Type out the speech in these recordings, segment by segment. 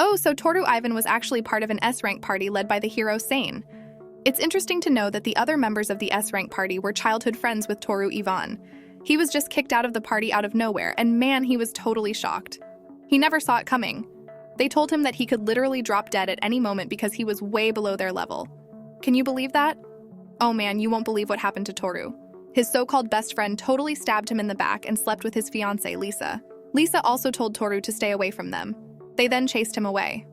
Oh, so Toru Ivan was actually part of an S-rank party led by the hero Sane. It's interesting to know that the other members of the S-rank party were childhood friends with Toru Ivan. He was just kicked out of the party out of nowhere, and man, he was totally shocked. He never saw it coming. They told him that he could literally drop dead at any moment because he was way below their level. Can you believe that? Oh man, you won't believe what happened to Toru. His so-called best friend totally stabbed him in the back and slept with his fiancée, Lisa. Lisa also told Toru to stay away from them. They then chased him away.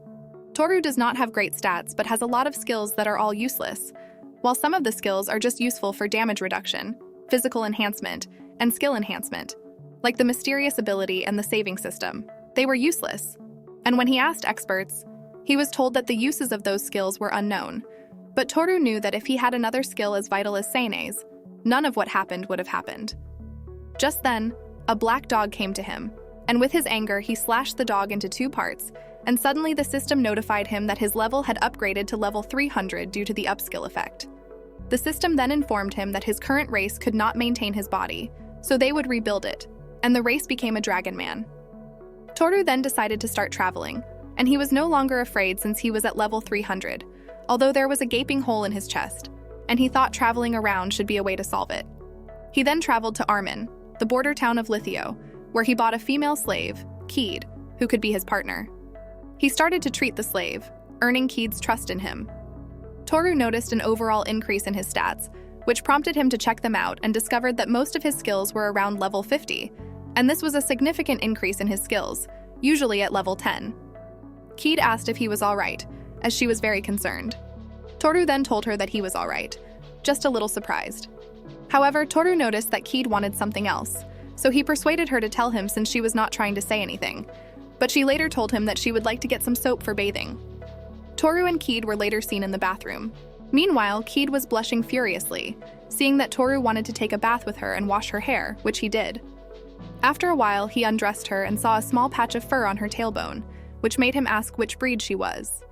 Toru does not have great stats, but has a lot of skills that are all useless, while some of the skills are just useful for damage reduction, physical enhancement, and skill enhancement, like the mysterious ability and the saving system. They were useless. And when he asked experts, he was told that the uses of those skills were unknown. But Toru knew that if he had another skill as vital as Sane's, none of what happened would have happened. Just then, a black dog came to him, and with his anger, he slashed the dog into 2 parts, and suddenly the system notified him that his level had upgraded to level 300 due to the upskill effect. The system then informed him that his current race could not maintain his body, so they would rebuild it, and the race became a dragon man. Toru then decided to start traveling, and he was no longer afraid since he was at level 300, although there was a gaping hole in his chest, and he thought traveling around should be a way to solve it. He then traveled to Armin, the border town of Lithio, where he bought a female slave, Keed, who could be his partner. He started to treat the slave, earning Keed's trust in him. Toru noticed an overall increase in his stats, which prompted him to check them out and discovered that most of his skills were around level 50, and this was a significant increase in his skills, usually at level 10. Keed asked if he was alright, as she was very concerned. Toru then told her that he was alright, just a little surprised. However, Toru noticed that Keed wanted something else, so he persuaded her to tell him since she was not trying to say anything, but she later told him that she would like to get some soap for bathing. Toru and Keed were later seen in the bathroom. Meanwhile, Keed was blushing furiously, seeing that Toru wanted to take a bath with her and wash her hair, which he did. After a while, he undressed her and saw a small patch of fur on her tailbone, which made him ask which breed she was.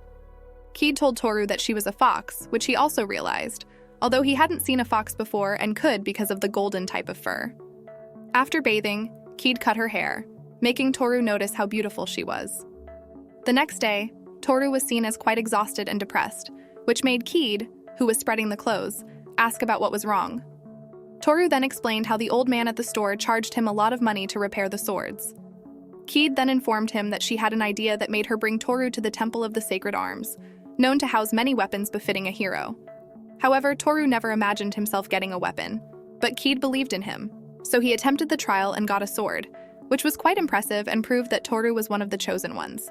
Keed told Toru that she was a fox, which he also realized, although he hadn't seen a fox before and could because of the golden type of fur. After bathing, Keed cut her hair, making Toru notice how beautiful she was. The next day, Toru was seen as quite exhausted and depressed, which made Keed, who was spreading the clothes, ask about what was wrong. Toru then explained how the old man at the store charged him a lot of money to repair the swords. Keed then informed him that she had an idea that made her bring Toru to the Temple of the Sacred Arms, known to house many weapons befitting a hero. However, Toru never imagined himself getting a weapon, but Keed believed in him, so he attempted the trial and got a sword, which was quite impressive and proved that Toru was one of the chosen ones.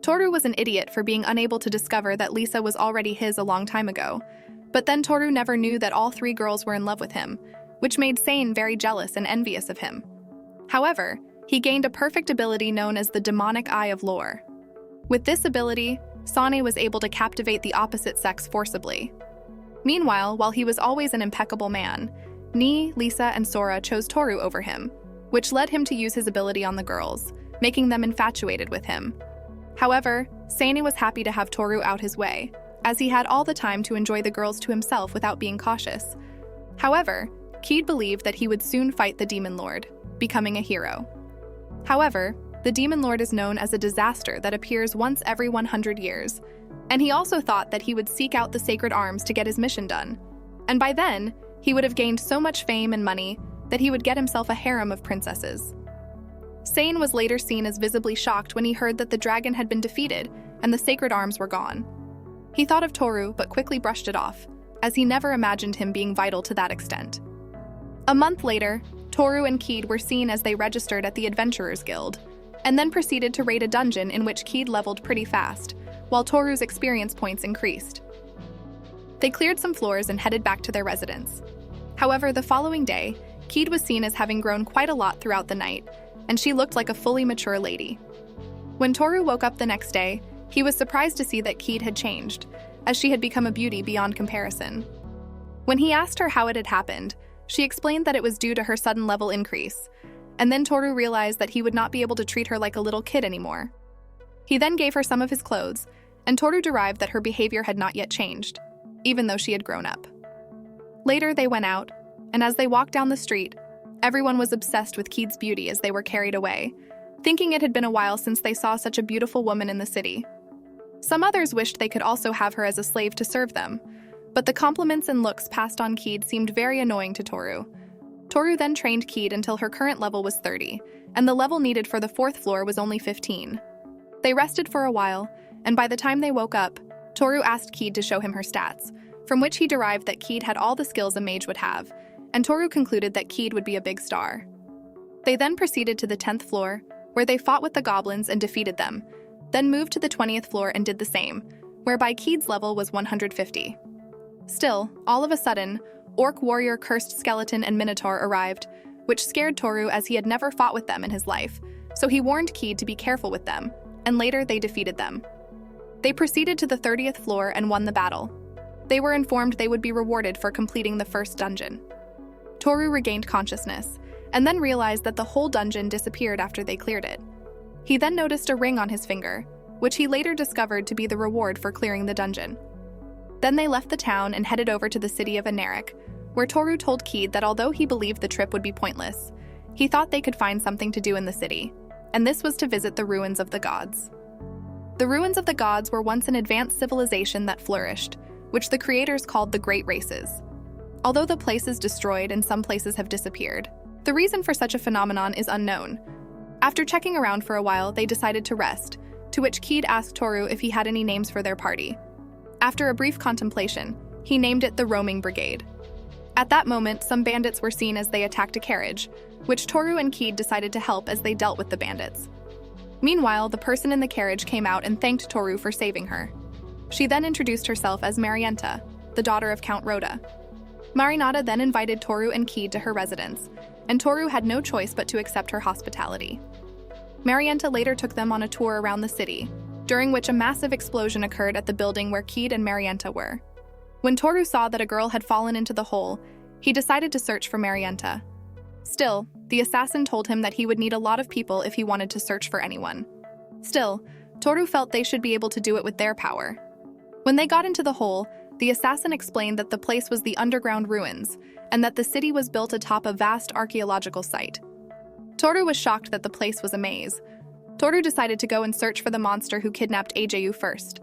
Toru was an idiot for being unable to discover that Lisa was already his a long time ago, but then Toru never knew that all 3 girls were in love with him, which made Sane very jealous and envious of him. However, he gained a perfect ability known as the Demonic Eye of Lore. With this ability, Sane was able to captivate the opposite sex forcibly. Meanwhile, while he was always an impeccable man, Ni, Lisa, and Sora chose Toru over him, which led him to use his ability on the girls, making them infatuated with him. However, Sane was happy to have Toru out his way, as he had all the time to enjoy the girls to himself without being cautious. However, Keed believed that he would soon fight the Demon Lord, becoming a hero. However, the Demon Lord is known as a disaster that appears once every 100 years, and he also thought that he would seek out the Sacred Arms to get his mission done, and by then, he would have gained so much fame and money that he would get himself a harem of princesses. Sane was later seen as visibly shocked when he heard that the dragon had been defeated and the Sacred Arms were gone. He thought of Toru but quickly brushed it off, as he never imagined him being vital to that extent. A month later, Toru and Keed were seen as they registered at the Adventurers Guild, and then proceeded to raid a dungeon in which Keed leveled pretty fast, while Toru's experience points increased. They cleared some floors and headed back to their residence. However, the following day, Keed was seen as having grown quite a lot throughout the night, and she looked like a fully mature lady. When Toru woke up the next day, he was surprised to see that Keed had changed, as she had become a beauty beyond comparison. When he asked her how it had happened, she explained that it was due to her sudden level increase, and then Toru realized that he would not be able to treat her like a little kid anymore. He then gave her some of his clothes, and Toru derived that her behavior had not yet changed, even though she had grown up. Later, they went out, and as they walked down the street, everyone was obsessed with Keed's beauty as they were carried away, thinking it had been a while since they saw such a beautiful woman in the city. Some others wished they could also have her as a slave to serve them, but the compliments and looks passed on Keed seemed very annoying to Toru. Toru then trained Keed until her current level was 30, and the level needed for the 4th floor was only 15. They rested for a while, and by the time they woke up, Toru asked Keed to show him her stats, from which he derived that Keed had all the skills a mage would have, and Toru concluded that Keed would be a big star. They then proceeded to the 10th floor, where they fought with the goblins and defeated them, then moved to the 20th floor and did the same, whereby Keed's level was 150. Still, all of a sudden, Orc Warrior, Cursed Skeleton, and Minotaur arrived, which scared Toru as he had never fought with them in his life, so he warned Keed to be careful with them, and later they defeated them. They proceeded to the 30th floor and won the battle. They were informed they would be rewarded for completing the first dungeon. Toru regained consciousness, and then realized that the whole dungeon disappeared after they cleared it. He then noticed a ring on his finger, which he later discovered to be the reward for clearing the dungeon. Then they left the town and headed over to the city of Anaric, where Toru told Keed that although he believed the trip would be pointless, he thought they could find something to do in the city, and this was to visit the ruins of the gods. The ruins of the gods were once an advanced civilization that flourished, which the creators called the Great Races. Although the place is destroyed and some places have disappeared, the reason for such a phenomenon is unknown. After checking around for a while, they decided to rest, to which Keed asked Toru if he had any names for their party. After a brief contemplation, he named it the Roaming Brigade. At that moment, some bandits were seen as they attacked a carriage, which Toru and Keed decided to help as they dealt with the bandits. Meanwhile, the person in the carriage came out and thanked Toru for saving her. She then introduced herself as Marienta, the daughter of Count Rhoda. Marinata then invited Toru and Keed to her residence, and Toru had no choice but to accept her hospitality. Marienta later took them on a tour around the city, during which a massive explosion occurred at the building where Keed and Marienta were. When Toru saw that a girl had fallen into the hole, he decided to search for Marienta. Still, the assassin told him that he would need a lot of people if he wanted to search for anyone. Still, Toru felt they should be able to do it with their power. When they got into the hole, the assassin explained that the place was the underground ruins, and that the city was built atop a vast archaeological site. Toru was shocked that the place was a maze. Toru decided to go and search for the monster who kidnapped Aju first.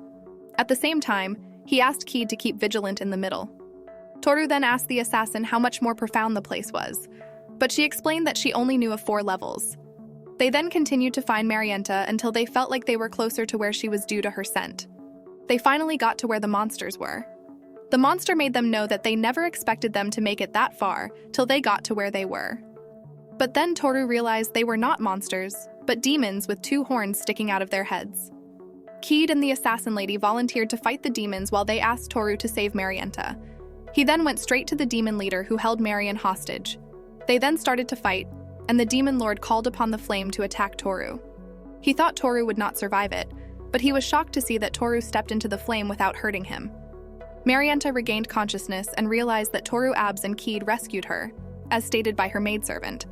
At the same time, he asked Keed to keep vigilant in the middle. Toru then asked the assassin how much more profound the place was, but she explained that she only knew of 4 levels. They then continued to find Marienta until they felt like they were closer to where she was due to her scent. They finally got to where the monsters were. The monster made them know that they never expected them to make it that far till they got to where they were. But then Toru realized they were not monsters, but demons with 2 horns sticking out of their heads. Keed and the assassin lady volunteered to fight the demons while they asked Toru to save Marienta. He then went straight to the demon leader who held Marion hostage. They then started to fight, and the demon lord called upon the flame to attack Toru. He thought Toru would not survive it, but he was shocked to see that Toru stepped into the flame without hurting him. Marienta regained consciousness and realized that Toru Abs and Keed rescued her, as stated by her maidservant.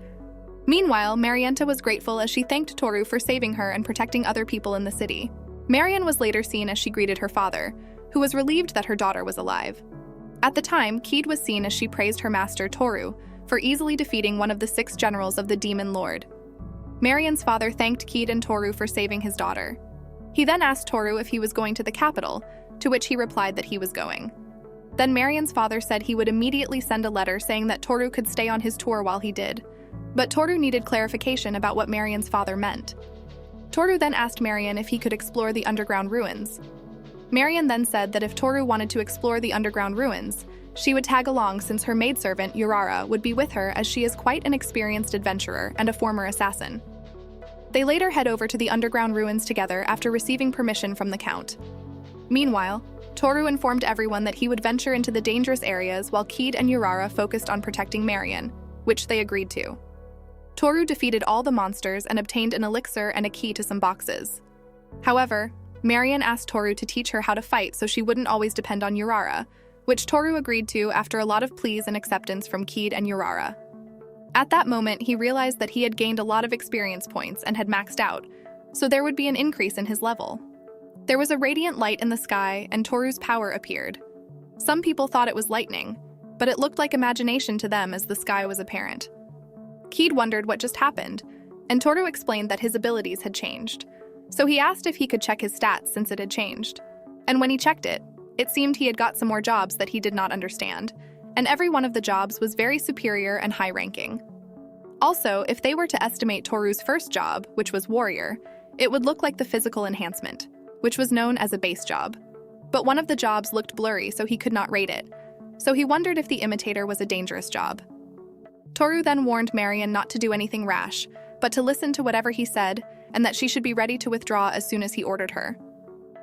Meanwhile, Marienta was grateful as she thanked Toru for saving her and protecting other people in the city. Marion was later seen as she greeted her father, who was relieved that her daughter was alive. At the time, Keed was seen as she praised her master, Toru, for easily defeating one of the 6 generals of the Demon Lord. Marion's father thanked Keed and Toru for saving his daughter. He then asked Toru if he was going to the capital, to which he replied that he was going. Then Marion's father said he would immediately send a letter saying that Toru could stay on his tour while he did, but Toru needed clarification about what Marion's father meant. Toru then asked Marion if he could explore the underground ruins. Marion then said that if Toru wanted to explore the underground ruins, she would tag along since her maidservant, Urara, would be with her as she is quite an experienced adventurer and a former assassin. They later head over to the underground ruins together after receiving permission from the Count. Meanwhile, Toru informed everyone that he would venture into the dangerous areas while Keed and Urara focused on protecting Marion, which they agreed to. Toru defeated all the monsters and obtained an elixir and a key to some boxes. However, Marion asked Toru to teach her how to fight so she wouldn't always depend on Urara, which Toru agreed to after a lot of pleas and acceptance from Keed and Urara. At that moment, he realized that he had gained a lot of experience points and had maxed out, so there would be an increase in his level. There was a radiant light in the sky, and Toru's power appeared. Some people thought it was lightning, but it looked like imagination to them as the sky was apparent. Keed wondered what just happened, and Toru explained that his abilities had changed. So he asked if he could check his stats since it had changed. And when he checked it, it seemed he had got some more jobs that he did not understand, and every one of the jobs was very superior and high-ranking. Also, if they were to estimate Toru's first job, which was warrior, it would look like the physical enhancement, which was known as a base job. But one of the jobs looked blurry, so he could not rate it. So he wondered if the imitator was a dangerous job. Toru then warned Marion not to do anything rash, but to listen to whatever he said, and that she should be ready to withdraw as soon as he ordered her.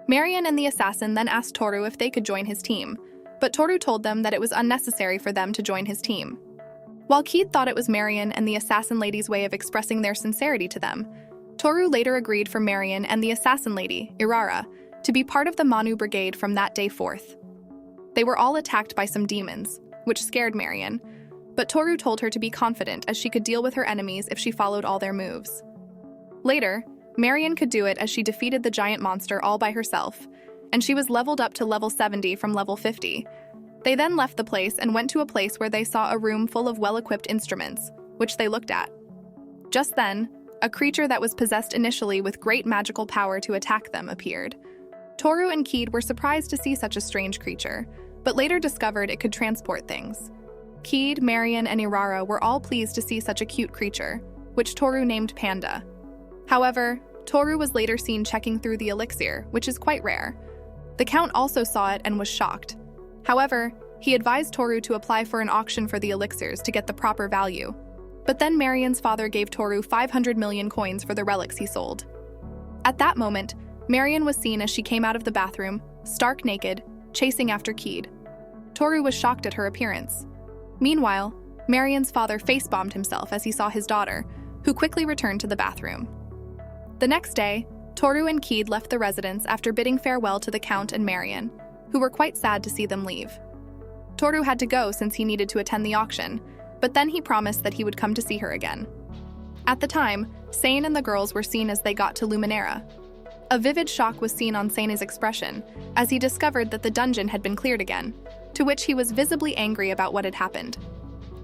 Marion and the assassin then asked Toru if they could join his team, but Toru told them that it was unnecessary for them to join his team. While Keed thought it was Marion and the assassin lady's way of expressing their sincerity to them, Toru later agreed for Marion and the assassin lady, Irara, to be part of the Manu brigade from that day forth. They were all attacked by some demons, which scared Marion, but Toru told her to be confident as she could deal with her enemies if she followed all their moves. Later, Marion could do it as she defeated the giant monster all by herself, and she was leveled up to level 70 from level 50. They then left the place and went to a place where they saw a room full of well-equipped instruments, which they looked at. Just then, a creature that was possessed initially with great magical power to attack them appeared. Toru and Keed were surprised to see such a strange creature, but later discovered it could transport things. Keed, Marion, and Irara were all pleased to see such a cute creature, which Toru named Panda. However, Toru was later seen checking through the elixir, which is quite rare. The Count also saw it and was shocked. However, he advised Toru to apply for an auction for the elixirs to get the proper value. But then Marion's father gave Toru 500 million coins for the relics he sold. At that moment, Marion was seen as she came out of the bathroom, stark naked, chasing after Keed. Toru was shocked at her appearance. Meanwhile, Marion's father face-bombed himself as he saw his daughter, who quickly returned to the bathroom. The next day, Toru and Keed left the residence after bidding farewell to the Count and Marion, who were quite sad to see them leave. Toru had to go since he needed to attend the auction, but then he promised that he would come to see her again. At the time, Sane and the girls were seen as they got to Luminera. A vivid shock was seen on Sane's expression as he discovered that the dungeon had been cleared again, to which he was visibly angry about what had happened.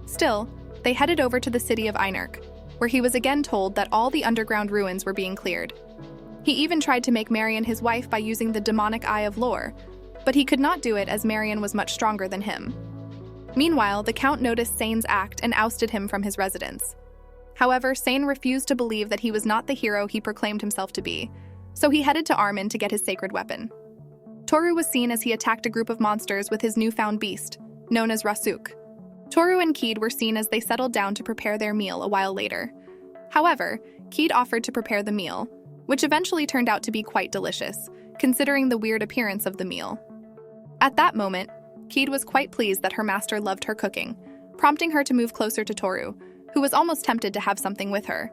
Still, they headed over to the city of Einark, where he was again told that all the underground ruins were being cleared. He even tried to make Marion his wife by using the demonic eye of lore, but he could not do it as Marion was much stronger than him. Meanwhile, the Count noticed Sane's act and ousted him from his residence. However, Sane refused to believe that he was not the hero he proclaimed himself to be, so he headed to Armin to get his sacred weapon. Toru was seen as he attacked a group of monsters with his newfound beast, known as Rasuk. Toru and Keed were seen as they settled down to prepare their meal a while later. However, Keed offered to prepare the meal, which eventually turned out to be quite delicious, considering the weird appearance of the meal. At that moment, Keed was quite pleased that her master loved her cooking, prompting her to move closer to Toru, who was almost tempted to have something with her.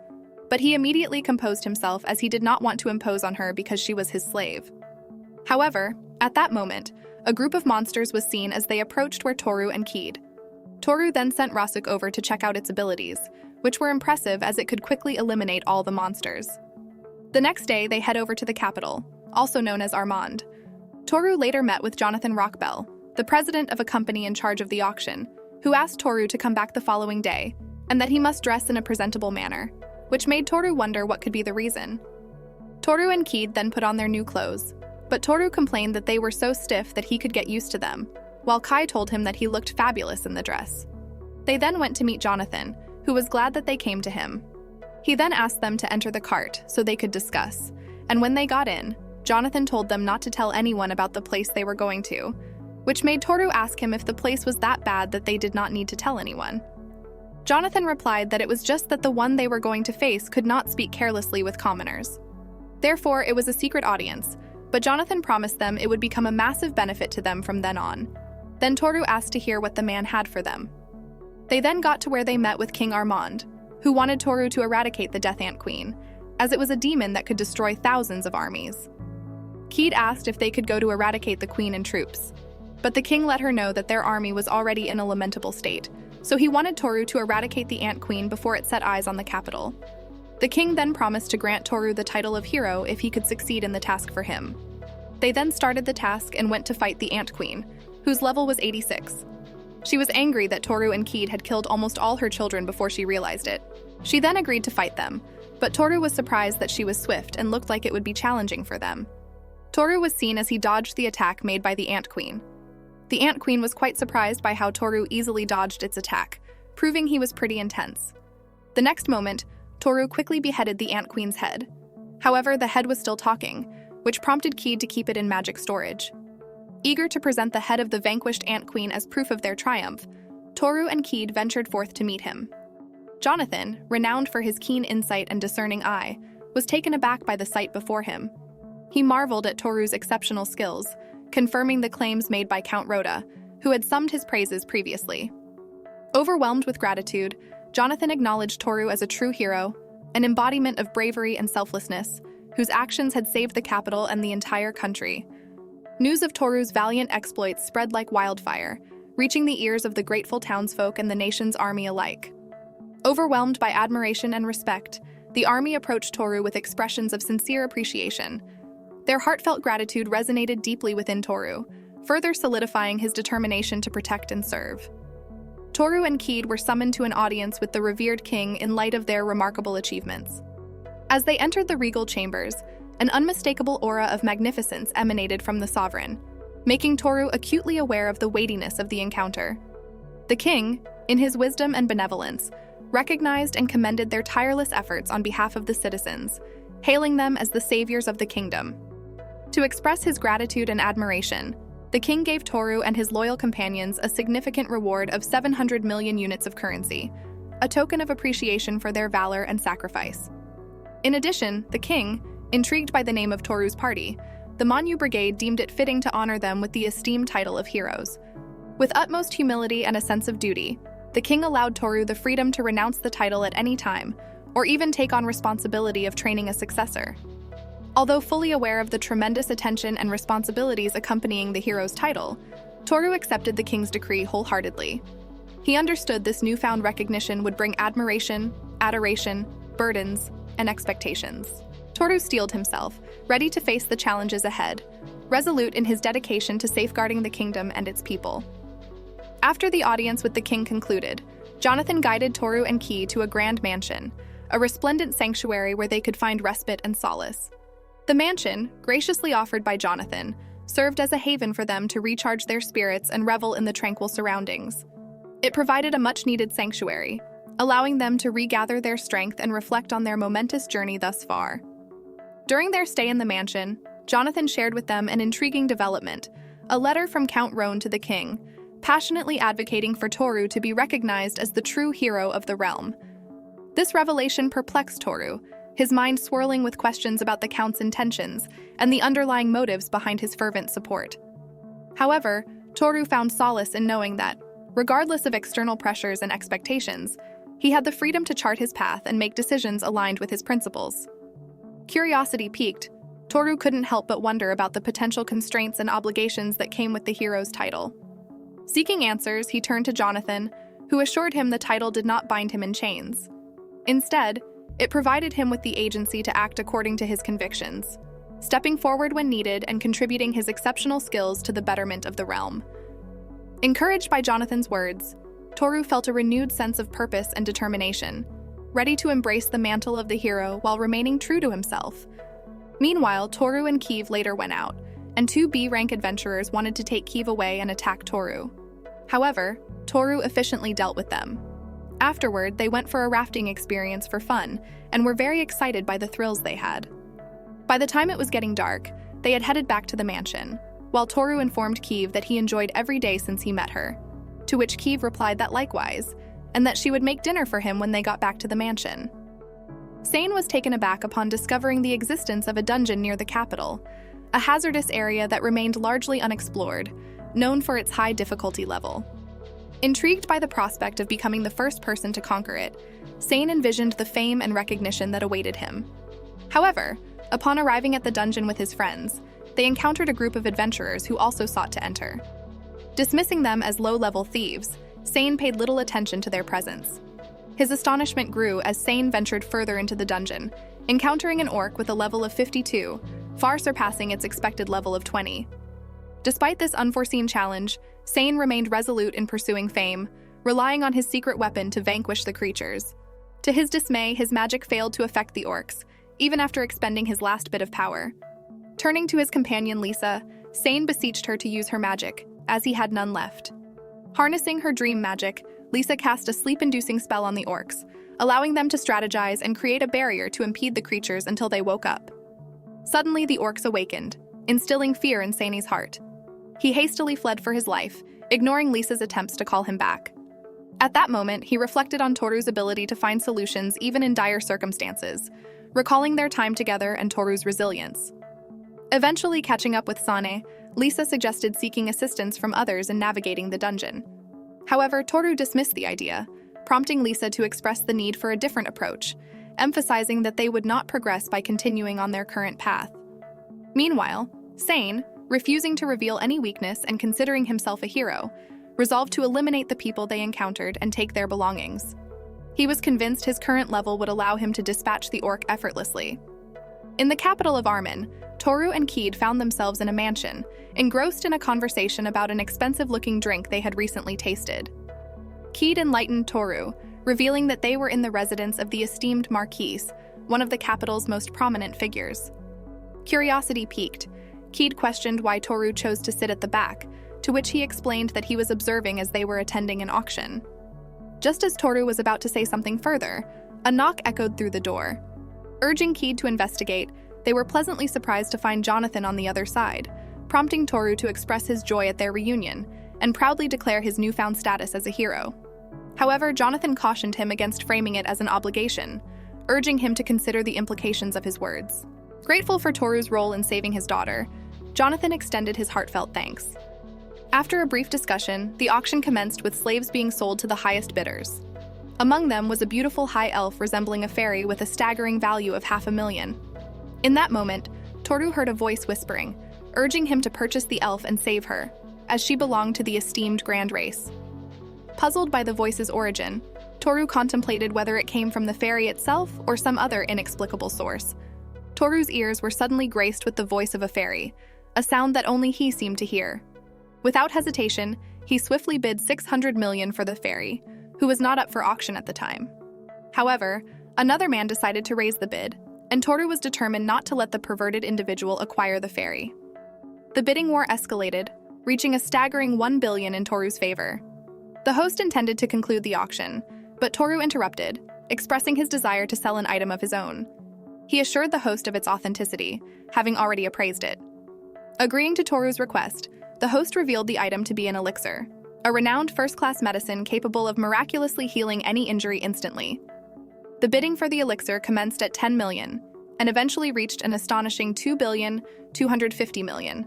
But he immediately composed himself as he did not want to impose on her because she was his slave. However, at that moment, a group of monsters was seen as they approached where Toru and Keed. Toru then sent Rasuk over to check out its abilities, which were impressive as it could quickly eliminate all the monsters. The next day, they head over to the capital, also known as Armand. Toru later met with Jonathan Rockbell, the president of a company in charge of the auction, who asked Toru to come back the following day, and that he must dress in a presentable manner, which made Toru wonder what could be the reason. Toru and Keed then put on their new clothes, but Toru complained that they were so stiff that he could get used to them, while Kai told him that he looked fabulous in the dress. They then went to meet Jonathan, who was glad that they came to him. He then asked them to enter the cart so they could discuss, and when they got in, Jonathan told them not to tell anyone about the place they were going to, which made Toru ask him if the place was that bad that they did not need to tell anyone. Jonathan replied that it was just that the one they were going to face could not speak carelessly with commoners. Therefore, it was a secret audience, but Jonathan promised them it would become a massive benefit to them from then on. Then Toru asked to hear what the man had for them. They then got to where they met with King Armand, who wanted Toru to eradicate the Death Ant Queen, as it was a demon that could destroy thousands of armies. Keed asked if they could go to eradicate the queen and troops, but the king let her know that their army was already in a lamentable state, so he wanted Toru to eradicate the Ant Queen before it set eyes on the capital. The king then promised to grant Toru the title of hero if he could succeed in the task for him. They then started the task and went to fight the Ant Queen, whose level was 86. She was angry that Toru and Keed had killed almost all her children before she realized it. She then agreed to fight them, But Toru was surprised that she was swift and looked like it would be challenging for them. Toru was seen as he dodged the attack made by the Ant Queen. The Ant Queen was quite surprised by how Toru easily dodged its attack, proving he was pretty intense. The next moment, Toru quickly beheaded the Ant Queen's head. However, the head was still talking, which prompted Keed to keep it in magic storage. Eager to present the head of the vanquished Ant Queen as proof of their triumph, Toru and Keed ventured forth to meet him. Jonathan, renowned for his keen insight and discerning eye, was taken aback by the sight before him. He marveled at Toru's exceptional skills, confirming the claims made by Count Rhoda, who had summed his praises previously. Overwhelmed with gratitude, Jonathan acknowledged Toru as a true hero, an embodiment of bravery and selflessness, whose actions had saved the capital and the entire country. News of Toru's valiant exploits spread like wildfire, reaching the ears of the grateful townsfolk and the nation's army alike. Overwhelmed by admiration and respect, the army approached Toru with expressions of sincere appreciation. Their heartfelt gratitude resonated deeply within Toru, further solidifying his determination to protect and serve. Toru and Keed were summoned to an audience with the revered king in light of their remarkable achievements. As they entered the regal chambers, an unmistakable aura of magnificence emanated from the sovereign, making Toru acutely aware of the weightiness of the encounter. The king, in his wisdom and benevolence, recognized and commended their tireless efforts on behalf of the citizens, hailing them as the saviors of the kingdom. To express his gratitude and admiration, the king gave Toru and his loyal companions a significant reward of 700 million units of currency, a token of appreciation for their valor and sacrifice. In addition, the king, intrigued by the name of Toru's party, the Manhwa Brigade deemed it fitting to honor them with the esteemed title of heroes. With utmost humility and a sense of duty, the king allowed Toru the freedom to renounce the title at any time, or even take on responsibility of training a successor. Although fully aware of the tremendous attention and responsibilities accompanying the hero's title, Toru accepted the king's decree wholeheartedly. He understood this newfound recognition would bring admiration, adoration, burdens, and expectations. Toru steeled himself, ready to face the challenges ahead, resolute in his dedication to safeguarding the kingdom and its people. After the audience with the king concluded, Jonathan guided Toru and Keed to a grand mansion, a resplendent sanctuary where they could find respite and solace. The mansion, graciously offered by Jonathan, served as a haven for them to recharge their spirits and revel in the tranquil surroundings. It provided a much-needed sanctuary, allowing them to regather their strength and reflect on their momentous journey thus far. During their stay in the mansion, Jonathan shared with them an intriguing development, a letter from Count Roan to the king, passionately advocating for Toru to be recognized as the true hero of the realm. This revelation perplexed Toru, his mind swirling with questions about the Count's intentions and the underlying motives behind his fervent support. However, Toru found solace in knowing that, regardless of external pressures and expectations, he had the freedom to chart his path and make decisions aligned with his principles. Curiosity piqued, Toru couldn't help but wonder about the potential constraints and obligations that came with the hero's title. Seeking answers, he turned to Jonathan, who assured him the title did not bind him in chains. Instead, it provided him with the agency to act according to his convictions, stepping forward when needed and contributing his exceptional skills to the betterment of the realm. Encouraged by Jonathan's words, Toru felt a renewed sense of purpose and determination, ready to embrace the mantle of the hero while remaining true to himself. Meanwhile, Toru and Keed later went out, and two B-rank adventurers wanted to take Keed away and attack Toru. However, Toru efficiently dealt with them. Afterward, they went for a rafting experience for fun and were very excited by the thrills they had. By the time it was getting dark, they had headed back to the mansion, while Toru informed Keed that he enjoyed every day since he met her, to which Keed replied that likewise, and that she would make dinner for him when they got back to the mansion. Sane was taken aback upon discovering the existence of a dungeon near the capital, a hazardous area that remained largely unexplored, known for its high difficulty level. Intrigued by the prospect of becoming the first person to conquer it, Sane envisioned the fame and recognition that awaited him. However, upon arriving at the dungeon with his friends, they encountered a group of adventurers who also sought to enter. Dismissing them as low-level thieves, Sane paid little attention to their presence. His astonishment grew as Sane ventured further into the dungeon, encountering an orc with a level of 52, far surpassing its expected level of 20. Despite this unforeseen challenge, Sane remained resolute in pursuing fame, relying on his secret weapon to vanquish the creatures. To his dismay, his magic failed to affect the orcs, even after expending his last bit of power. Turning to his companion Lisa, Sane beseeched her to use her magic, as he had none left. Harnessing her dream magic, Lisa cast a sleep-inducing spell on the orcs, allowing them to strategize and create a barrier to impede the creatures until they woke up. Suddenly, the orcs awakened, instilling fear in Sane's heart. He hastily fled for his life, ignoring Lisa's attempts to call him back. At that moment, he reflected on Toru's ability to find solutions even in dire circumstances, recalling their time together and Toru's resilience. Eventually catching up with Sane, Lisa suggested seeking assistance from others in navigating the dungeon. However, Toru dismissed the idea, prompting Lisa to express the need for a different approach, emphasizing that they would not progress by continuing on their current path. Meanwhile, Sane, refusing to reveal any weakness and considering himself a hero, resolved to eliminate the people they encountered and take their belongings. He was convinced his current level would allow him to dispatch the orc effortlessly. In the capital of Armin, Toru and Keed found themselves in a mansion, engrossed in a conversation about an expensive-looking drink they had recently tasted. Keed enlightened Toru, revealing that they were in the residence of the esteemed Marquis, one of the capital's most prominent figures. Curiosity piqued, Keed questioned why Toru chose to sit at the back, to which he explained that he was observing as they were attending an auction. Just as Toru was about to say something further, a knock echoed through the door. Urging Keed to investigate, they were pleasantly surprised to find Jonathan on the other side, prompting Toru to express his joy at their reunion and proudly declare his newfound status as a hero. However, Jonathan cautioned him against framing it as an obligation, urging him to consider the implications of his words. Grateful for Toru's role in saving his daughter, Jonathan extended his heartfelt thanks. After a brief discussion, the auction commenced with slaves being sold to the highest bidders. Among them was a beautiful high elf resembling a fairy with a staggering value of $500,000. In that moment, Toru heard a voice whispering, urging him to purchase the elf and save her, as she belonged to the esteemed grand race. Puzzled by the voice's origin, Toru contemplated whether it came from the fairy itself or some other inexplicable source. Toru's ears were suddenly graced with the voice of a fairy, a sound that only he seemed to hear. Without hesitation, he swiftly bid $600 million for the fairy, who was not up for auction at the time. However, another man decided to raise the bid, and Toru was determined not to let the perverted individual acquire the fairy. The bidding war escalated, reaching a staggering $1 billion in Toru's favor. The host intended to conclude the auction, but Toru interrupted, expressing his desire to sell an item of his own. He assured the host of its authenticity, having already appraised it. Agreeing to Toru's request, the host revealed the item to be an elixir, a renowned first-class medicine capable of miraculously healing any injury instantly. The bidding for the elixir commenced at $10 million, and eventually reached an astonishing $2.25 billion.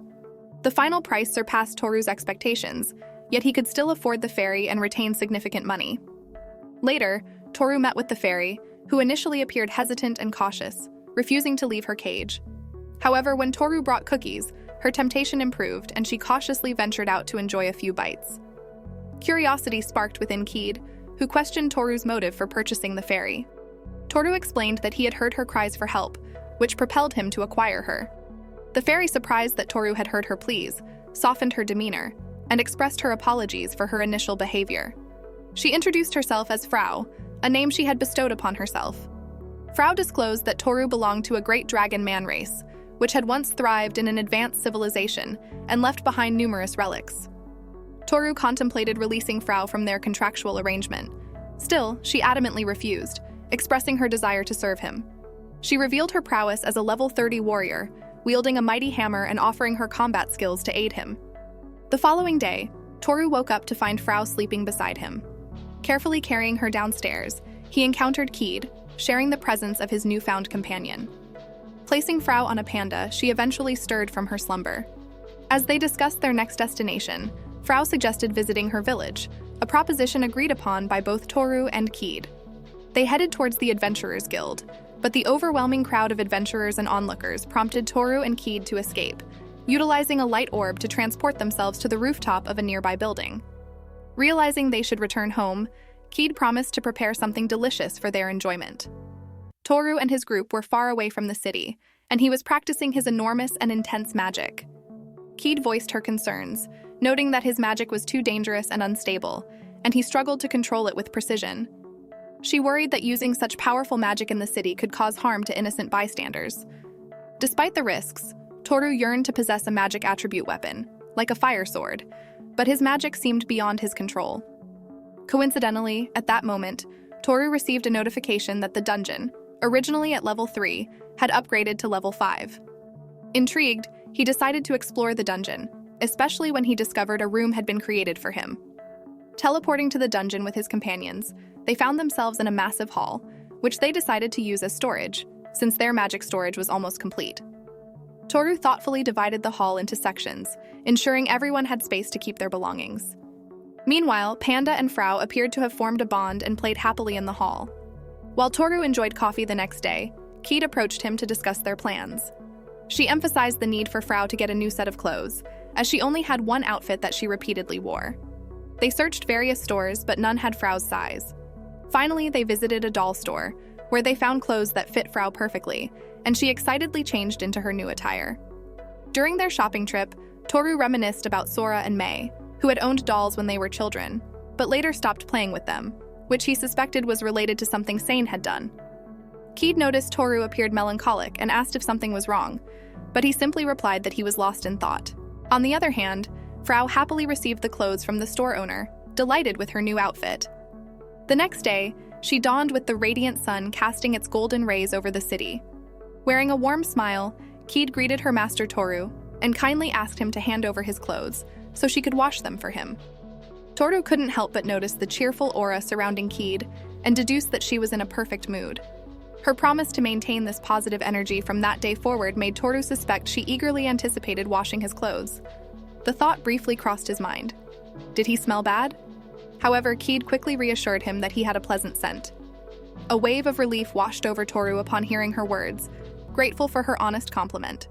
The final price surpassed Toru's expectations, yet he could still afford the fairy and retain significant money. Later, Toru met with the fairy, who initially appeared hesitant and cautious, refusing to leave her cage. However, when Toru brought cookies, her temptation improved and she cautiously ventured out to enjoy a few bites. Curiosity sparked within Keed, who questioned Toru's motive for purchasing the fairy. Toru explained that he had heard her cries for help, which propelled him to acquire her. The fairy, surprised that Toru had heard her pleas, softened her demeanor, and expressed her apologies for her initial behavior. She introduced herself as Frau, a name she had bestowed upon herself. Frau disclosed that Toru belonged to a great dragon man race, which had once thrived in an advanced civilization and left behind numerous relics. Toru contemplated releasing Frau from their contractual arrangement. Still, she adamantly refused, expressing her desire to serve him. She revealed her prowess as a level 30 warrior, wielding a mighty hammer and offering her combat skills to aid him. The following day, Toru woke up to find Frau sleeping beside him. Carefully carrying her downstairs, he encountered Keed, sharing the presence of his newfound companion. Placing Frau on a panda, she eventually stirred from her slumber. As they discussed their next destination, Frau suggested visiting her village, a proposition agreed upon by both Toru and Keed. They headed towards the Adventurers Guild, but the overwhelming crowd of adventurers and onlookers prompted Toru and Keed to escape, utilizing a light orb to transport themselves to the rooftop of a nearby building. Realizing they should return home, Keed promised to prepare something delicious for their enjoyment. Toru and his group were far away from the city, and he was practicing his enormous and intense magic. Keed voiced her concerns, noting that his magic was too dangerous and unstable, and he struggled to control it with precision. She worried that using such powerful magic in the city could cause harm to innocent bystanders. Despite the risks, Toru yearned to possess a magic attribute weapon, like a fire sword, but his magic seemed beyond his control. Coincidentally, at that moment, Toru received a notification that the dungeon, originally at level 3, had upgraded to level 5. Intrigued, he decided to explore the dungeon, especially when he discovered a room had been created for him. Teleporting to the dungeon with his companions, they found themselves in a massive hall, which they decided to use as storage, since their magic storage was almost complete. Toru thoughtfully divided the hall into sections, ensuring everyone had space to keep their belongings. Meanwhile, Panda and Frau appeared to have formed a bond and played happily in the hall. While Toru enjoyed coffee the next day, Keed approached him to discuss their plans. She emphasized the need for Frau to get a new set of clothes, as she only had one outfit that she repeatedly wore. They searched various stores, but none had Frau's size. Finally, they visited a doll store, where they found clothes that fit Frau perfectly, and she excitedly changed into her new attire. During their shopping trip, Toru reminisced about Sora and May, who had owned dolls when they were children, but later stopped playing with them, which he suspected was related to something Sane had done. Keed noticed Toru appeared melancholic and asked if something was wrong, but he simply replied that he was lost in thought. On the other hand, Frau happily received the clothes from the store owner, delighted with her new outfit. The next day, she dawned with the radiant sun casting its golden rays over the city. Wearing a warm smile, Keed greeted her master Toru and kindly asked him to hand over his clothes so she could wash them for him. Toru couldn't help but notice the cheerful aura surrounding Keed and deduced that she was in a perfect mood. Her promise to maintain this positive energy from that day forward made Toru suspect she eagerly anticipated washing his clothes. The thought briefly crossed his mind. Did he smell bad? However, Keed quickly reassured him that he had a pleasant scent. A wave of relief washed over Toru upon hearing her words, grateful for her honest compliment.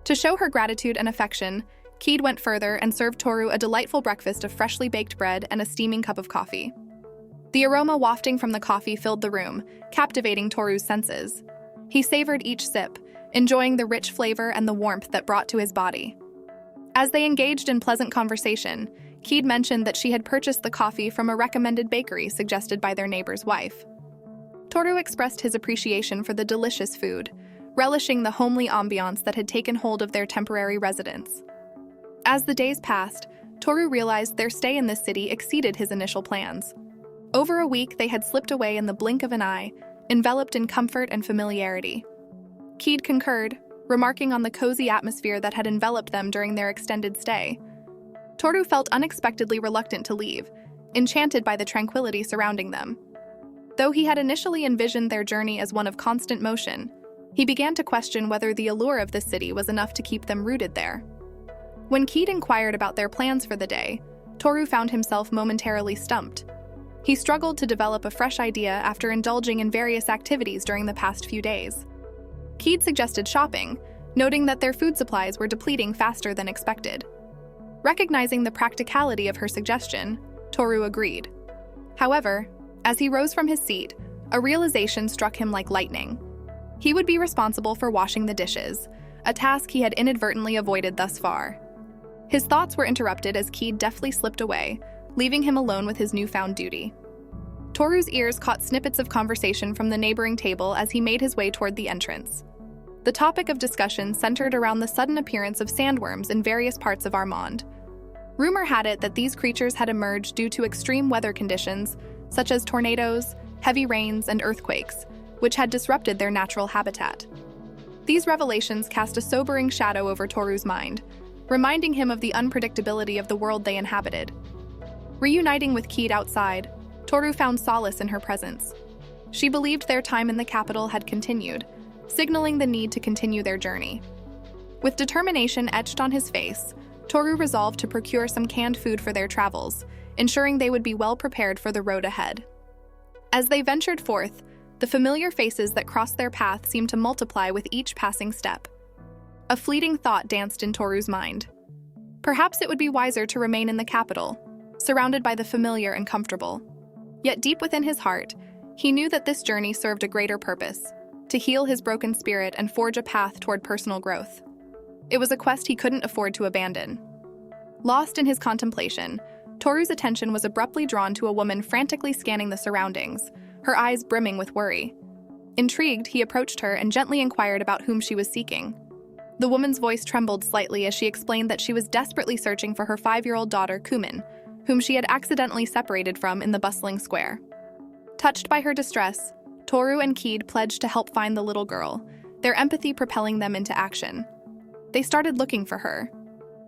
To show her gratitude and affection, Keed went further and served Toru a delightful breakfast of freshly baked bread and a steaming cup of coffee. The aroma wafting from the coffee filled the room, captivating Toru's senses. He savored each sip, enjoying the rich flavor and the warmth that brought to his body. As they engaged in pleasant conversation, Keed mentioned that she had purchased the coffee from a recommended bakery suggested by their neighbor's wife. Toru expressed his appreciation for the delicious food, relishing the homely ambiance that had taken hold of their temporary residence. As the days passed, Toru realized their stay in this city exceeded his initial plans. Over a week, they had slipped away in the blink of an eye, enveloped in comfort and familiarity. Keed concurred, remarking on the cozy atmosphere that had enveloped them during their extended stay. Toru felt unexpectedly reluctant to leave, enchanted by the tranquility surrounding them. Though he had initially envisioned their journey as one of constant motion, he began to question whether the allure of the city was enough to keep them rooted there. When Keed inquired about their plans for the day, Toru found himself momentarily stumped. He struggled to develop a fresh idea after indulging in various activities during the past few days. Keed suggested shopping, noting that their food supplies were depleting faster than expected. Recognizing the practicality of her suggestion, Toru agreed. However, as he rose from his seat, a realization struck him like lightning. He would be responsible for washing the dishes, a task he had inadvertently avoided thus far. His thoughts were interrupted as Keed deftly slipped away, leaving him alone with his newfound duty. Toru's ears caught snippets of conversation from the neighboring table as he made his way toward the entrance. The topic of discussion centered around the sudden appearance of sandworms in various parts of Armand. Rumor had it that these creatures had emerged due to extreme weather conditions, such as tornadoes, heavy rains, and earthquakes, which had disrupted their natural habitat. These revelations cast a sobering shadow over Toru's mind, reminding him of the unpredictability of the world they inhabited. Reuniting with Keed outside, Toru found solace in her presence. She believed their time in the capital had continued, signaling the need to continue their journey. With determination etched on his face, Toru resolved to procure some canned food for their travels, ensuring they would be well prepared for the road ahead. As they ventured forth, the familiar faces that crossed their path seemed to multiply with each passing step. A fleeting thought danced in Toru's mind. Perhaps it would be wiser to remain in the capital, surrounded by the familiar and comfortable. Yet deep within his heart, he knew that this journey served a greater purpose, to heal his broken spirit and forge a path toward personal growth. It was a quest he couldn't afford to abandon. Lost in his contemplation, Toru's attention was abruptly drawn to a woman frantically scanning the surroundings, her eyes brimming with worry. Intrigued, he approached her and gently inquired about whom she was seeking. The woman's voice trembled slightly as she explained that she was desperately searching for her 5-year-old daughter, Kumin, whom she had accidentally separated from in the bustling square. Touched by her distress, Toru and Keed pledged to help find the little girl, their empathy propelling them into action. They started looking for her.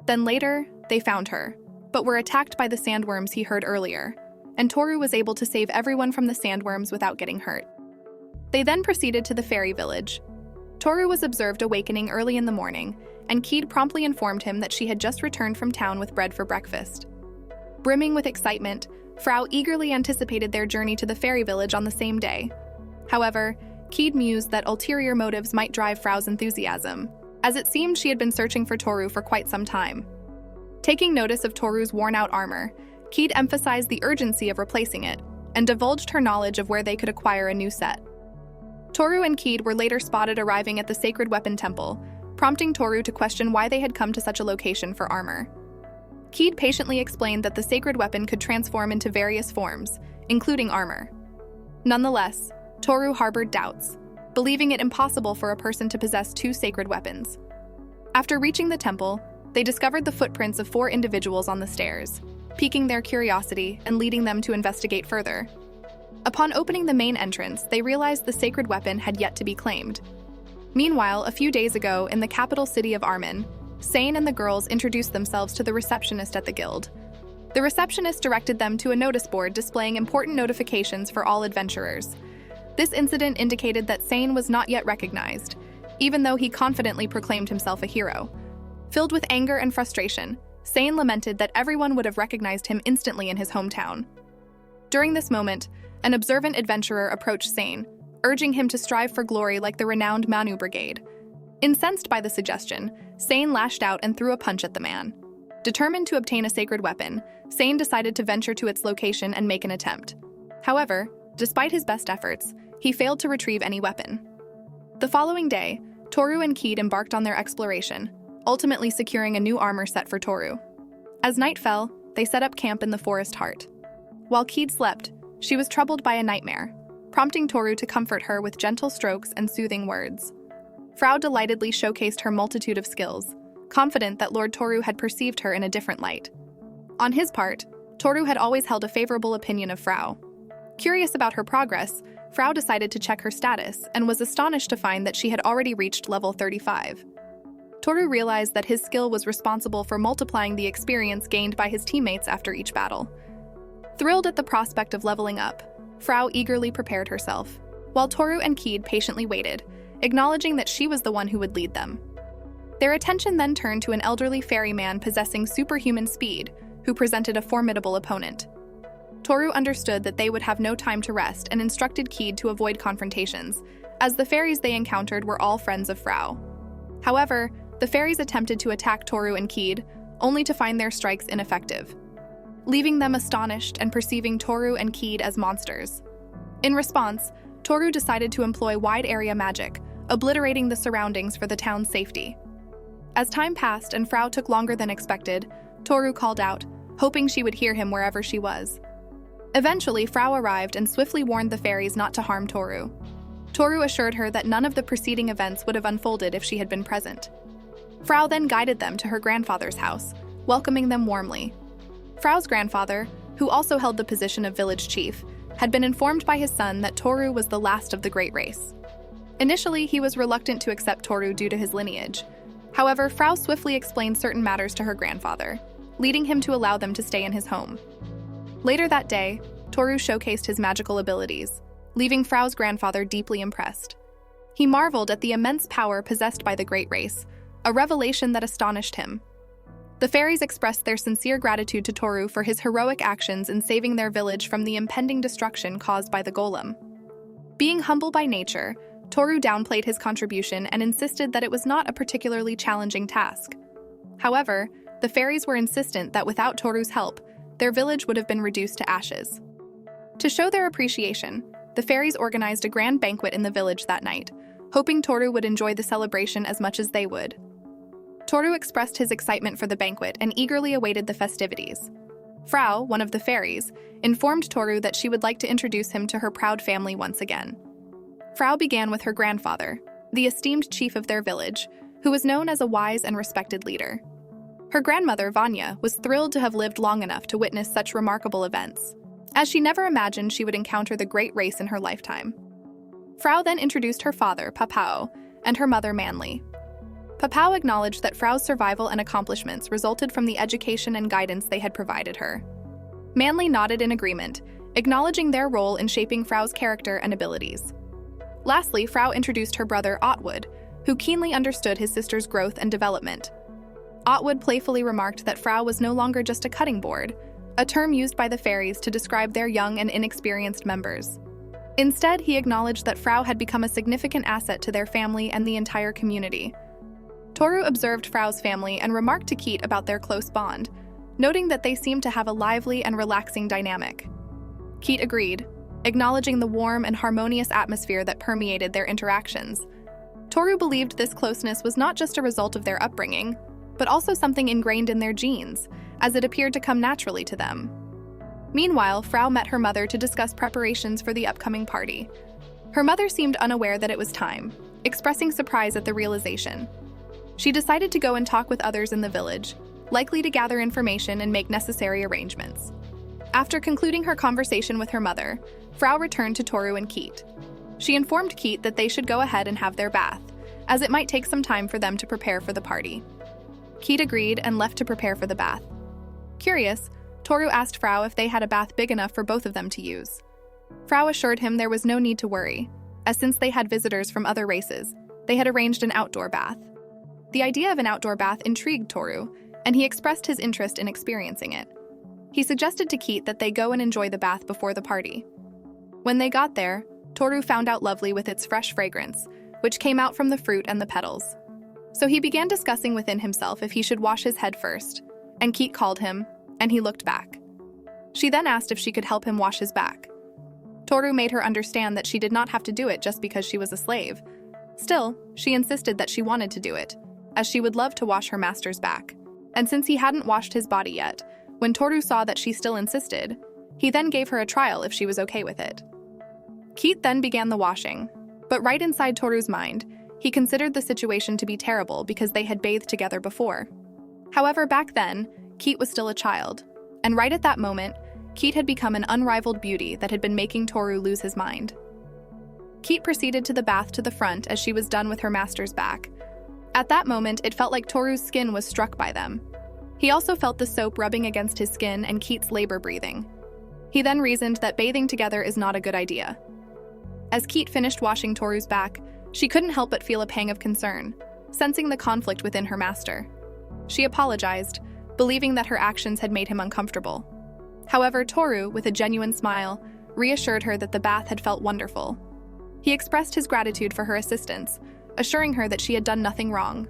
Then later, they found her, but were attacked by the sandworms he heard earlier, and Toru was able to save everyone from the sandworms without getting hurt. They then proceeded to the fairy village. Toru was observed awakening early in the morning, and Keed promptly informed him that she had just returned from town with bread for breakfast. Brimming with excitement, Frau eagerly anticipated their journey to the fairy village on the same day. However, Keed mused that ulterior motives might drive Frau's enthusiasm, as it seemed she had been searching for Toru for quite some time. Taking notice of Toru's worn-out armor, Keed emphasized the urgency of replacing it, and divulged her knowledge of where they could acquire a new set. Toru and Keed were later spotted arriving at the Sacred Weapon Temple, prompting Toru to question why they had come to such a location for armor. Keed patiently explained that the sacred weapon could transform into various forms, including armor. Nonetheless, Toru harbored doubts, believing it impossible for a person to possess 2 sacred weapons. After reaching the temple, they discovered the footprints of 4 individuals on the stairs, piquing their curiosity and leading them to investigate further. Upon opening the main entrance, they realized the sacred weapon had yet to be claimed. Meanwhile, a few days ago, in the capital city of Armin, Sane and the girls introduced themselves to the receptionist at the guild. The receptionist directed them to a notice board displaying important notifications for all adventurers. This incident indicated that Sane was not yet recognized, even though he confidently proclaimed himself a hero. Filled with anger and frustration, Sane lamented that everyone would have recognized him instantly in his hometown. During this moment, an observant adventurer approached Sane, urging him to strive for glory like the renowned Manu Brigade. Incensed by the suggestion, Sane lashed out and threw a punch at the man. Determined to obtain a sacred weapon, Sane decided to venture to its location and make an attempt. However, despite his best efforts, he failed to retrieve any weapon. The following day, Toru and Keed embarked on their exploration, ultimately securing a new armor set for Toru. As night fell, they set up camp in the forest heart. While Keed slept, she was troubled by a nightmare, prompting Toru to comfort her with gentle strokes and soothing words. Frau delightedly showcased her multitude of skills, confident that Lord Toru had perceived her in a different light. On his part, Toru had always held a favorable opinion of Frau. Curious about her progress, Frau decided to check her status and was astonished to find that she had already reached level 35. Toru realized that his skill was responsible for multiplying the experience gained by his teammates after each battle. Thrilled at the prospect of leveling up, Frau eagerly prepared herself, while Toru and Keed patiently waited, acknowledging that she was the one who would lead them. Their attention then turned to an elderly ferryman possessing superhuman speed, who presented a formidable opponent. Toru understood that they would have no time to rest and instructed Keed to avoid confrontations, as the fairies they encountered were all friends of Frau. However, the fairies attempted to attack Toru and Keed, only to find their strikes ineffective, leaving them astonished and perceiving Toru and Keed as monsters. In response, Toru decided to employ wide-area magic, obliterating the surroundings for the town's safety. As time passed and Frau took longer than expected, Toru called out, hoping she would hear him wherever she was. Eventually, Frau arrived and swiftly warned the fairies not to harm Toru. Toru assured her that none of the preceding events would have unfolded if she had been present. Frau then guided them to her grandfather's house, welcoming them warmly. Frau's grandfather, who also held the position of village chief, had been informed by his son that Toru was the last of the great race. Initially, he was reluctant to accept Toru due to his lineage. However, Frau swiftly explained certain matters to her grandfather, leading him to allow them to stay in his home. Later that day, Toru showcased his magical abilities, leaving Frau's grandfather deeply impressed. He marveled at the immense power possessed by the great race, a revelation that astonished him. The fairies expressed their sincere gratitude to Toru for his heroic actions in saving their village from the impending destruction caused by the golem. Being humble by nature, Toru downplayed his contribution and insisted that it was not a particularly challenging task. However, the fairies were insistent that without Toru's help, their village would have been reduced to ashes. To show their appreciation, the fairies organized a grand banquet in the village that night, hoping Toru would enjoy the celebration as much as they would. Toru expressed his excitement for the banquet and eagerly awaited the festivities. Frau, one of the fairies, informed Toru that she would like to introduce him to her proud family once again. Frau began with her grandfather, the esteemed chief of their village, who was known as a wise and respected leader. Her grandmother, Vanya, was thrilled to have lived long enough to witness such remarkable events, as she never imagined she would encounter the great race in her lifetime. Frau then introduced her father, Papao, and her mother, Manly. Papao acknowledged that Frau's survival and accomplishments resulted from the education and guidance they had provided her. Manly nodded in agreement, acknowledging their role in shaping Frau's character and abilities. Lastly, Frau introduced her brother, Otwood, who keenly understood his sister's growth and development. Otwood playfully remarked that Frau was no longer just a cutting board, a term used by the fairies to describe their young and inexperienced members. Instead, he acknowledged that Frau had become a significant asset to their family and the entire community. Toru observed Frau's family and remarked to Keat about their close bond, noting that they seemed to have a lively and relaxing dynamic. Keat agreed, acknowledging the warm and harmonious atmosphere that permeated their interactions. Toru believed this closeness was not just a result of their upbringing, but also something ingrained in their genes, as it appeared to come naturally to them. Meanwhile, Frau met her mother to discuss preparations for the upcoming party. Her mother seemed unaware that it was time, expressing surprise at the realization. She decided to go and talk with others in the village, likely to gather information and make necessary arrangements. After concluding her conversation with her mother, Frau returned to Toru and Keat. She informed Keat that they should go ahead and have their bath, as it might take some time for them to prepare for the party. Keat agreed and left to prepare for the bath. Curious, Toru asked Frau if they had a bath big enough for both of them to use. Frau assured him there was no need to worry, as since they had visitors from other races, they had arranged an outdoor bath. The idea of an outdoor bath intrigued Toru, and he expressed his interest in experiencing it. He suggested to Keat that they go and enjoy the bath before the party. When they got there, Toru found out lovely with its fresh fragrance, which came out from the fruit and the petals. So he began discussing within himself if he should wash his head first, and Keat called him, and he looked back. She then asked if she could help him wash his back. Toru made her understand that she did not have to do it just because she was a slave. Still, she insisted that she wanted to do it, as she would love to wash her master's back. And since he hadn't washed his body yet, when Toru saw that she still insisted, he then gave her a trial if she was okay with it. Keat then began the washing, but right inside Toru's mind, he considered the situation to be terrible because they had bathed together before. However, back then, Keat was still a child, and right at that moment, Keat had become an unrivaled beauty that had been making Toru lose his mind. Keat proceeded to the bath to the front as she was done with her master's back. At that moment, it felt like Toru's skin was struck by them. He also felt the soap rubbing against his skin and Keat's labor breathing. He then reasoned that bathing together is not a good idea. As Keat finished washing Toru's back, she couldn't help but feel a pang of concern, sensing the conflict within her master. She apologized, believing that her actions had made him uncomfortable. However, Toru, with a genuine smile, reassured her that the bath had felt wonderful. He expressed his gratitude for her assistance, assuring her that she had done nothing wrong.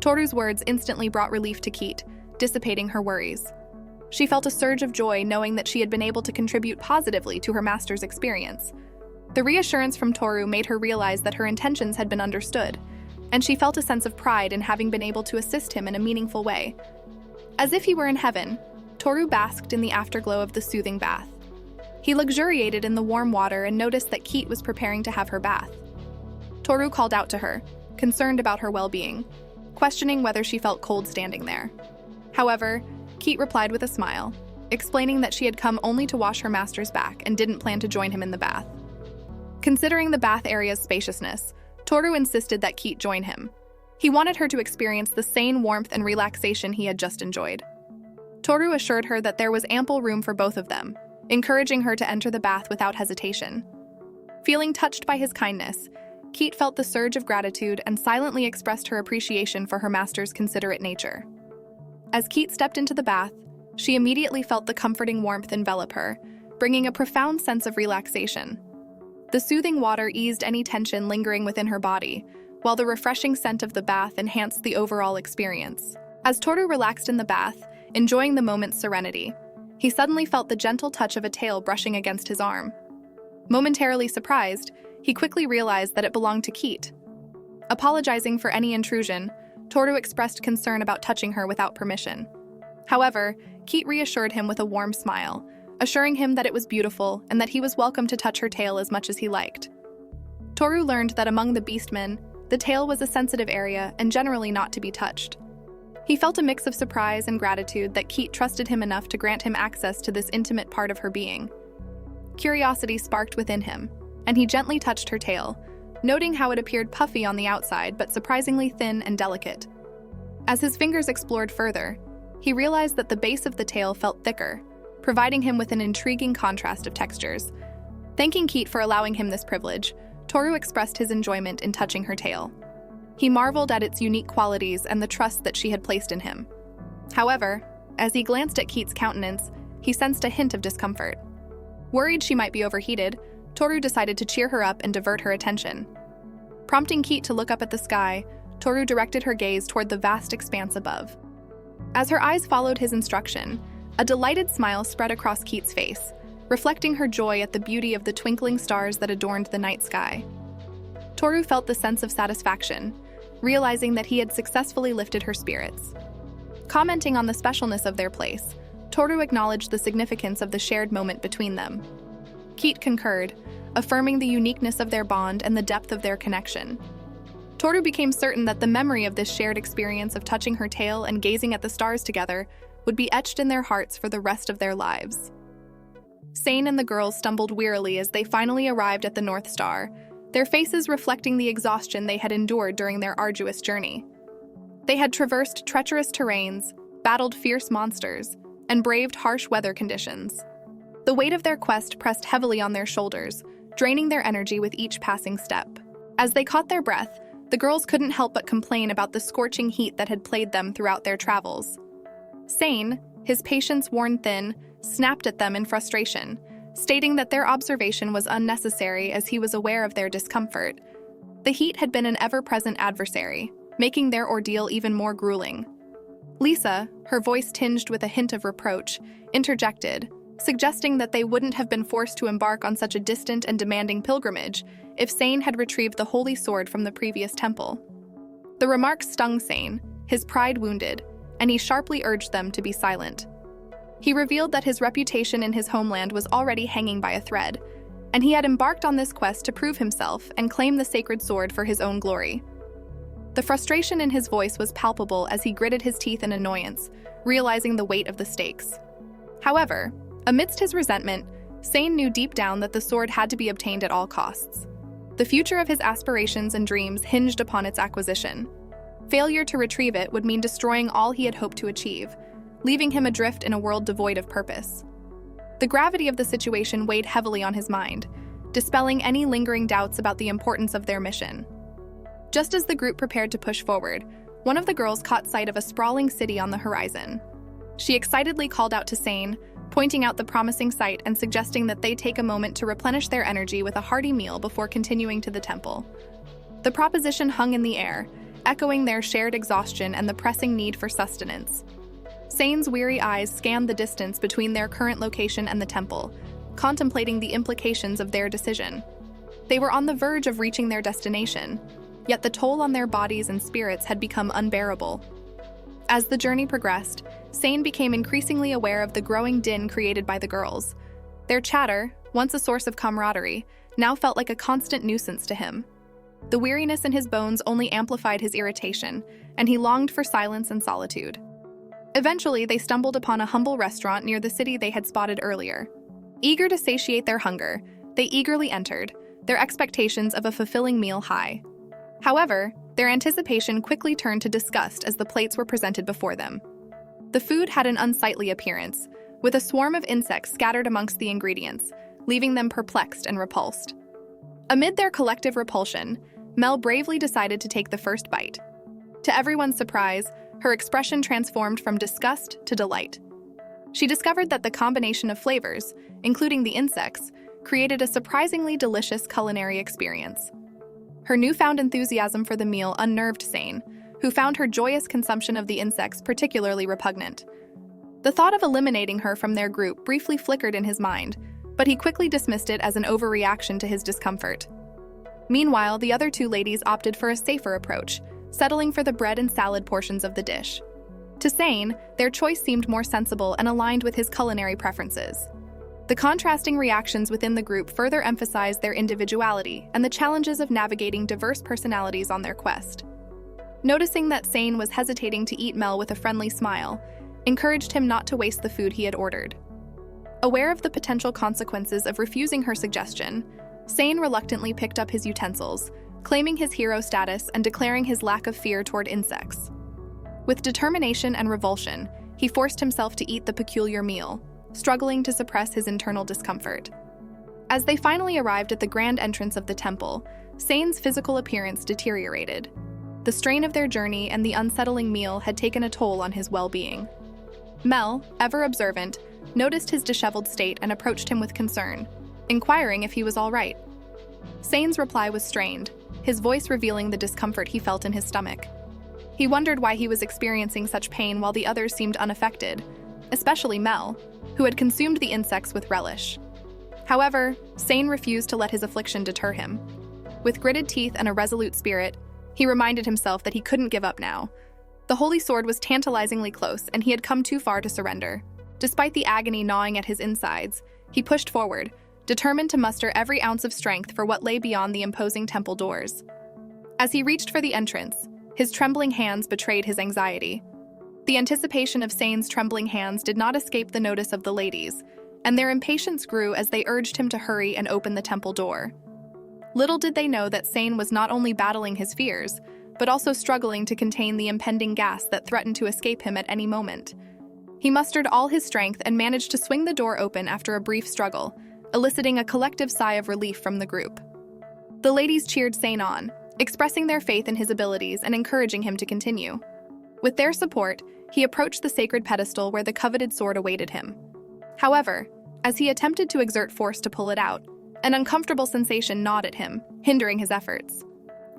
Toru's words instantly brought relief to Keat, dissipating her worries. She felt a surge of joy knowing that she had been able to contribute positively to her master's experience. The reassurance from Toru made her realize that her intentions had been understood, and she felt a sense of pride in having been able to assist him in a meaningful way. As if he were in heaven, Toru basked in the afterglow of the soothing bath. He luxuriated in the warm water and noticed that Keat was preparing to have her bath. Toru called out to her, concerned about her well-being, questioning whether she felt cold standing there. However, Keat replied with a smile, explaining that she had come only to wash her master's back and didn't plan to join him in the bath. Considering the bath area's spaciousness, Toru insisted that Keat join him. He wanted her to experience the same warmth and relaxation he had just enjoyed. Toru assured her that there was ample room for both of them, encouraging her to enter the bath without hesitation. Feeling touched by his kindness, Keat felt the surge of gratitude and silently expressed her appreciation for her master's considerate nature. As Keat stepped into the bath, she immediately felt the comforting warmth envelop her, bringing a profound sense of relaxation. The soothing water eased any tension lingering within her body, while the refreshing scent of the bath enhanced the overall experience. As Toru relaxed in the bath, enjoying the moment's serenity, he suddenly felt the gentle touch of a tail brushing against his arm. Momentarily surprised, he quickly realized that it belonged to Keat. Apologizing for any intrusion, Toru expressed concern about touching her without permission. However, Keat reassured him with a warm smile, assuring him that it was beautiful and that he was welcome to touch her tail as much as he liked. Toru learned that among the beastmen, the tail was a sensitive area and generally not to be touched. He felt a mix of surprise and gratitude that Keat trusted him enough to grant him access to this intimate part of her being. Curiosity sparked within him, and he gently touched her tail, noting how it appeared puffy on the outside but surprisingly thin and delicate. As his fingers explored further, he realized that the base of the tail felt thicker, providing him with an intriguing contrast of textures. Thanking Keat for allowing him this privilege, Toru expressed his enjoyment in touching her tail. He marveled at its unique qualities and the trust that she had placed in him. However, as he glanced at Keat's countenance, he sensed a hint of discomfort. Worried she might be overheated, Toru decided to cheer her up and divert her attention. Prompting Keat to look up at the sky, Toru directed her gaze toward the vast expanse above. As her eyes followed his instruction, a delighted smile spread across Keat's face, reflecting her joy at the beauty of the twinkling stars that adorned the night sky. Toru felt the sense of satisfaction, realizing that he had successfully lifted her spirits. Commenting on the specialness of their place, Toru acknowledged the significance of the shared moment between them. Keat concurred, affirming the uniqueness of their bond and the depth of their connection. Toru became certain that the memory of this shared experience of touching her tail and gazing at the stars together would be etched in their hearts for the rest of their lives. Sane and the girls stumbled wearily as they finally arrived at the North Star, their faces reflecting the exhaustion they had endured during their arduous journey. They had traversed treacherous terrains, battled fierce monsters, and braved harsh weather conditions. The weight of their quest pressed heavily on their shoulders, draining their energy with each passing step. As they caught their breath, the girls couldn't help but complain about the scorching heat that had plagued them throughout their travels. Sane, his patience worn thin, snapped at them in frustration, stating that their observation was unnecessary as he was aware of their discomfort. The heat had been an ever-present adversary, making their ordeal even more grueling. Lisa, her voice tinged with a hint of reproach, interjected, suggesting that they wouldn't have been forced to embark on such a distant and demanding pilgrimage if Sane had retrieved the holy sword from the previous temple. The remark stung Sane, his pride wounded, and he sharply urged them to be silent. He revealed that his reputation in his homeland was already hanging by a thread, and he had embarked on this quest to prove himself and claim the sacred sword for his own glory. The frustration in his voice was palpable as he gritted his teeth in annoyance, realizing the weight of the stakes. However, amidst his resentment, Sane knew deep down that the sword had to be obtained at all costs. The future of his aspirations and dreams hinged upon its acquisition. Failure to retrieve it would mean destroying all he had hoped to achieve, leaving him adrift in a world devoid of purpose. The gravity of the situation weighed heavily on his mind, dispelling any lingering doubts about the importance of their mission. Just as the group prepared to push forward, one of the girls caught sight of a sprawling city on the horizon. She excitedly called out to Sane, pointing out the promising sight and suggesting that they take a moment to replenish their energy with a hearty meal before continuing to the temple. The proposition hung in the air, echoing their shared exhaustion and the pressing need for sustenance. Sane's weary eyes scanned the distance between their current location and the temple, contemplating the implications of their decision. They were on the verge of reaching their destination, yet the toll on their bodies and spirits had become unbearable. As the journey progressed, Sane became increasingly aware of the growing din created by the girls. Their chatter, once a source of camaraderie, now felt like a constant nuisance to him. The weariness in his bones only amplified his irritation, and he longed for silence and solitude. Eventually, they stumbled upon a humble restaurant near the city they had spotted earlier. Eager to satiate their hunger, they eagerly entered, their expectations of a fulfilling meal high. However, their anticipation quickly turned to disgust as the plates were presented before them. The food had an unsightly appearance, with a swarm of insects scattered amongst the ingredients, leaving them perplexed and repulsed. Amid their collective repulsion, Mel bravely decided to take the first bite. To everyone's surprise, her expression transformed from disgust to delight. She discovered that the combination of flavors, including the insects, created a surprisingly delicious culinary experience. Her newfound enthusiasm for the meal unnerved Sane, who found her joyous consumption of the insects particularly repugnant. The thought of eliminating her from their group briefly flickered in his mind, but he quickly dismissed it as an overreaction to his discomfort. Meanwhile, the other two ladies opted for a safer approach, settling for the bread and salad portions of the dish. To Sane, their choice seemed more sensible and aligned with his culinary preferences. The contrasting reactions within the group further emphasized their individuality and the challenges of navigating diverse personalities on their quest. Noticing that Sane was hesitating to eat Mel with a friendly smile, encouraged him not to waste the food he had ordered. Aware of the potential consequences of refusing her suggestion, Sane reluctantly picked up his utensils, claiming his hero status and declaring his lack of fear toward insects. With determination and revulsion, he forced himself to eat the peculiar meal, struggling to suppress his internal discomfort. As they finally arrived at the grand entrance of the temple, Sane's physical appearance deteriorated. The strain of their journey and the unsettling meal had taken a toll on his well-being. Mel, ever observant, noticed his disheveled state and approached him with concern, inquiring if he was all right. Sane's reply was strained, his voice revealing the discomfort he felt in his stomach. He wondered why he was experiencing such pain while the others seemed unaffected, especially Mel, who had consumed the insects with relish. However, Sane refused to let his affliction deter him. With gritted teeth and a resolute spirit, he reminded himself that he couldn't give up now. The holy sword was tantalizingly close, and he had come too far to surrender. Despite the agony gnawing at his insides, he pushed forward, determined to muster every ounce of strength for what lay beyond the imposing temple doors. As he reached for the entrance, his trembling hands betrayed his anxiety. The anticipation of Sane's trembling hands did not escape the notice of the ladies, and their impatience grew as they urged him to hurry and open the temple door. Little did they know that Sane was not only battling his fears, but also struggling to contain the impending gas that threatened to escape him at any moment. He mustered all his strength and managed to swing the door open after a brief struggle, eliciting a collective sigh of relief from the group. The ladies cheered Sane on, expressing their faith in his abilities and encouraging him to continue. With their support, he approached the sacred pedestal where the coveted sword awaited him. However, as he attempted to exert force to pull it out, an uncomfortable sensation gnawed at him, hindering his efforts.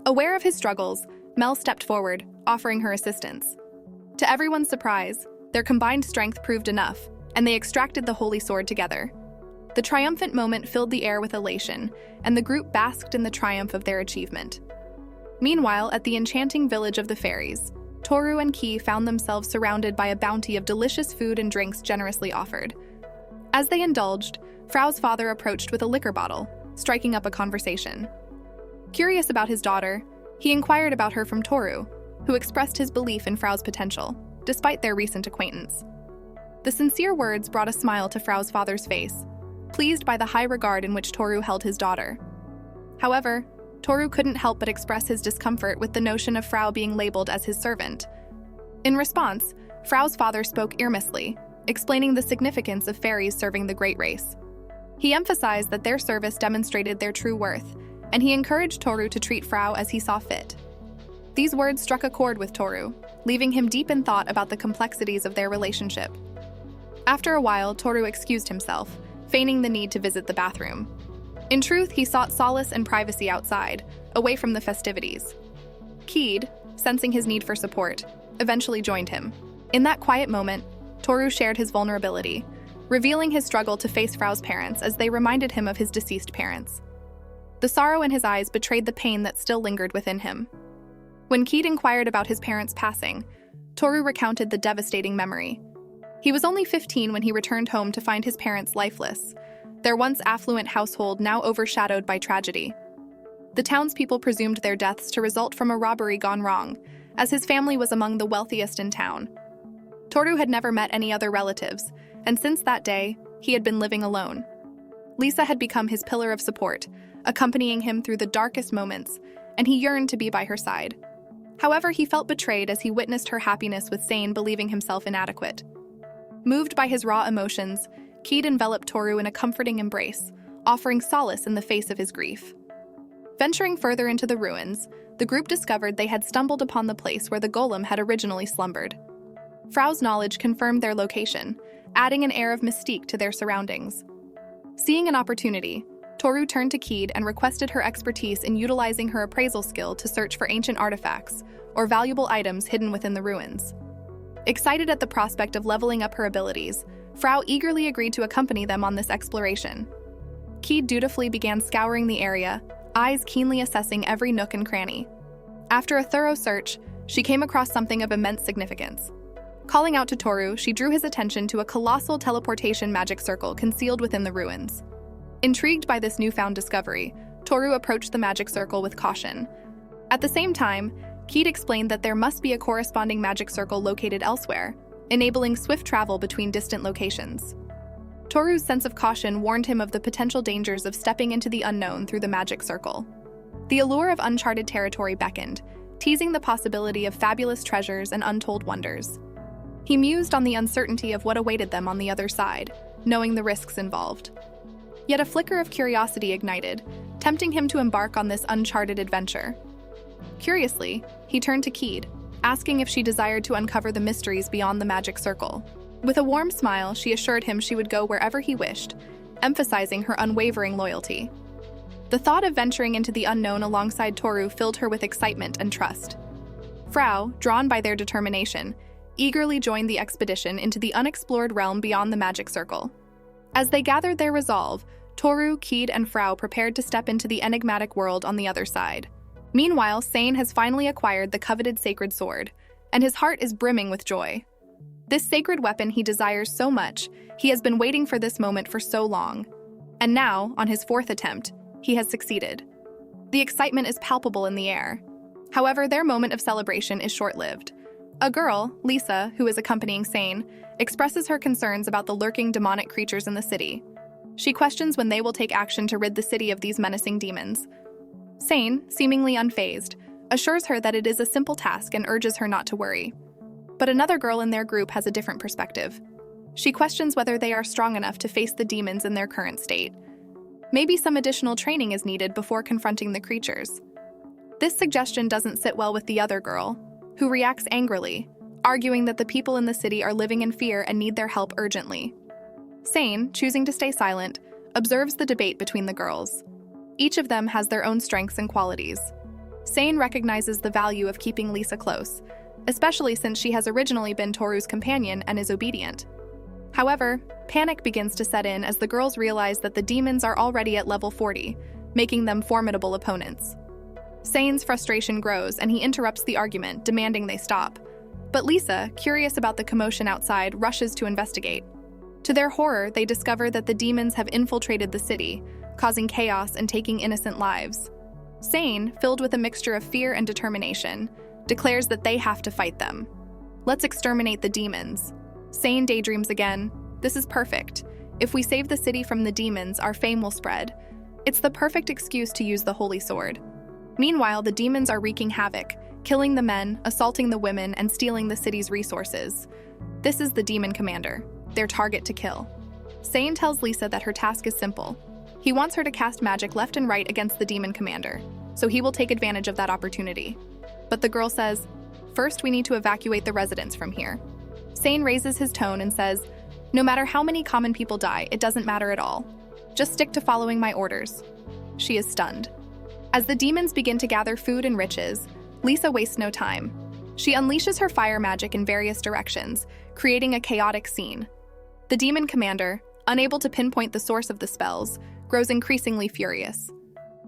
Aware of his struggles, Mel stepped forward, offering her assistance. To everyone's surprise, their combined strength proved enough, and they extracted the holy sword together. The triumphant moment filled the air with elation, and the group basked in the triumph of their achievement. Meanwhile, at the enchanting village of the fairies, Toru and Ki found themselves surrounded by a bounty of delicious food and drinks generously offered. As they indulged, Frau's father approached with a liquor bottle, striking up a conversation. Curious about his daughter, he inquired about her from Toru, who expressed his belief in Frau's potential, despite their recent acquaintance. The sincere words brought a smile to Frau's father's face, pleased by the high regard in which Toru held his daughter. However, Toru couldn't help but express his discomfort with the notion of Frau being labeled as his servant. In response, Frau's father spoke earnestly, explaining the significance of fairies serving the great race. He emphasized that their service demonstrated their true worth, and he encouraged Toru to treat Frau as he saw fit. These words struck a chord with Toru, leaving him deep in thought about the complexities of their relationship. After a while, Toru excused himself, feigning the need to visit the bathroom. In truth, he sought solace and privacy outside, away from the festivities. Keed, sensing his need for support, eventually joined him. In that quiet moment, Toru shared his vulnerability, revealing his struggle to face Frau's parents as they reminded him of his deceased parents. The sorrow in his eyes betrayed the pain that still lingered within him. When Keed inquired about his parents' passing, Toru recounted the devastating memory. He was only 15 when he returned home to find his parents lifeless, their once affluent household now overshadowed by tragedy. The townspeople presumed their deaths to result from a robbery gone wrong, as his family was among the wealthiest in town. Toru had never met any other relatives, and since that day, he had been living alone. Lisa had become his pillar of support, accompanying him through the darkest moments, and he yearned to be by her side. However, he felt betrayed as he witnessed her happiness with Sane believing himself inadequate. Moved by his raw emotions, Keed enveloped Toru in a comforting embrace, offering solace in the face of his grief. Venturing further into the ruins, the group discovered they had stumbled upon the place where the golem had originally slumbered. Frau's knowledge confirmed their location, adding an air of mystique to their surroundings. Seeing an opportunity, Toru turned to Keed and requested her expertise in utilizing her appraisal skill to search for ancient artifacts or valuable items hidden within the ruins. Excited at the prospect of leveling up her abilities, Frau eagerly agreed to accompany them on this exploration. Keed dutifully began scouring the area, eyes keenly assessing every nook and cranny. After a thorough search, she came across something of immense significance. Calling out to Toru, she drew his attention to a colossal teleportation magic circle concealed within the ruins. Intrigued by this newfound discovery, Toru approached the magic circle with caution. At the same time, Keed explained that there must be a corresponding magic circle located elsewhere, enabling swift travel between distant locations. Toru's sense of caution warned him of the potential dangers of stepping into the unknown through the magic circle. The allure of uncharted territory beckoned, teasing the possibility of fabulous treasures and untold wonders. He mused on the uncertainty of what awaited them on the other side, knowing the risks involved. Yet a flicker of curiosity ignited, tempting him to embark on this uncharted adventure. Curiously, he turned to Keed, asking if she desired to uncover the mysteries beyond the magic circle. With a warm smile, she assured him she would go wherever he wished, emphasizing her unwavering loyalty. The thought of venturing into the unknown alongside Toru filled her with excitement and trust. Frau, drawn by their determination, eagerly joined the expedition into the unexplored realm beyond the magic circle. As they gathered their resolve, Toru, Keed, and Frau prepared to step into the enigmatic world on the other side. Meanwhile, Sane has finally acquired the coveted sacred sword, and his heart is brimming with joy. This sacred weapon he desires so much, he has been waiting for this moment for so long. And now, on his fourth attempt, he has succeeded. The excitement is palpable in the air. However, their moment of celebration is short-lived. A girl, Lisa, who is accompanying Sane, expresses her concerns about the lurking demonic creatures in the city. She questions when they will take action to rid the city of these menacing demons. Sane, seemingly unfazed, assures her that it is a simple task and urges her not to worry. But another girl in their group has a different perspective. She questions whether they are strong enough to face the demons in their current state. Maybe some additional training is needed before confronting the creatures. This suggestion doesn't sit well with the other girl, who reacts angrily, arguing that the people in the city are living in fear and need their help urgently. Sane, choosing to stay silent, observes the debate between the girls. Each of them has their own strengths and qualities. Sane recognizes the value of keeping Lisa close, especially since she has originally been Toru's companion and is obedient. However, panic begins to set in as the girls realize that the demons are already at level 40, making them formidable opponents. Sane's frustration grows and he interrupts the argument, demanding they stop. But Lisa, curious about the commotion outside, rushes to investigate. To their horror, they discover that the demons have infiltrated the city, causing chaos and taking innocent lives. Sane, filled with a mixture of fear and determination, declares that they have to fight them. Let's exterminate the demons. Sane daydreams again. This is perfect. If we save the city from the demons, our fame will spread. It's the perfect excuse to use the holy sword. Meanwhile, the demons are wreaking havoc, killing the men, assaulting the women, and stealing the city's resources. This is the demon commander, their target to kill. Sane tells Lisa that her task is simple. He wants her to cast magic left and right against the demon commander, so he will take advantage of that opportunity. But the girl says, "First, we need to evacuate the residents from here." Sane raises his tone and says, "No matter how many common people die, it doesn't matter at all. Just stick to following my orders." She is stunned. As the demons begin to gather food and riches, Lisa wastes no time. She unleashes her fire magic in various directions, creating a chaotic scene. The demon commander, unable to pinpoint the source of the spells, grows increasingly furious.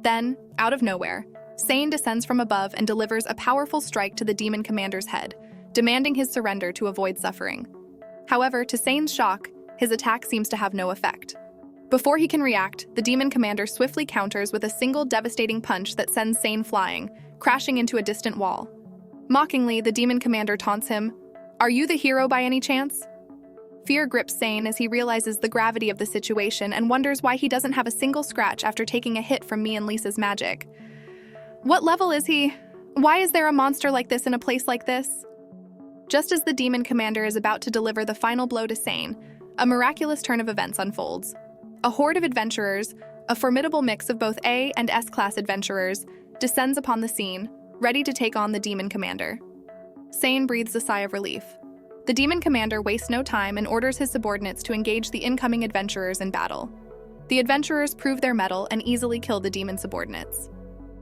Then, out of nowhere, Sane descends from above and delivers a powerful strike to the demon commander's head, demanding his surrender to avoid suffering. However, to Sane's shock, his attack seems to have no effect. Before he can react, the demon commander swiftly counters with a single devastating punch that sends Sane flying, crashing into a distant wall. Mockingly, the demon commander taunts him, "Are you the hero by any chance?" Fear grips Sane as he realizes the gravity of the situation and wonders why he doesn't have a single scratch after taking a hit from me and Lisa's magic. What level is he? Why is there a monster like this in a place like this? Just as the demon commander is about to deliver the final blow to Sane, a miraculous turn of events unfolds. A horde of adventurers, a formidable mix of both A and S-class adventurers, descends upon the scene, ready to take on the demon commander. Sane breathes a sigh of relief. The demon commander wastes no time and orders his subordinates to engage the incoming adventurers in battle. The adventurers prove their mettle and easily kill the demon subordinates.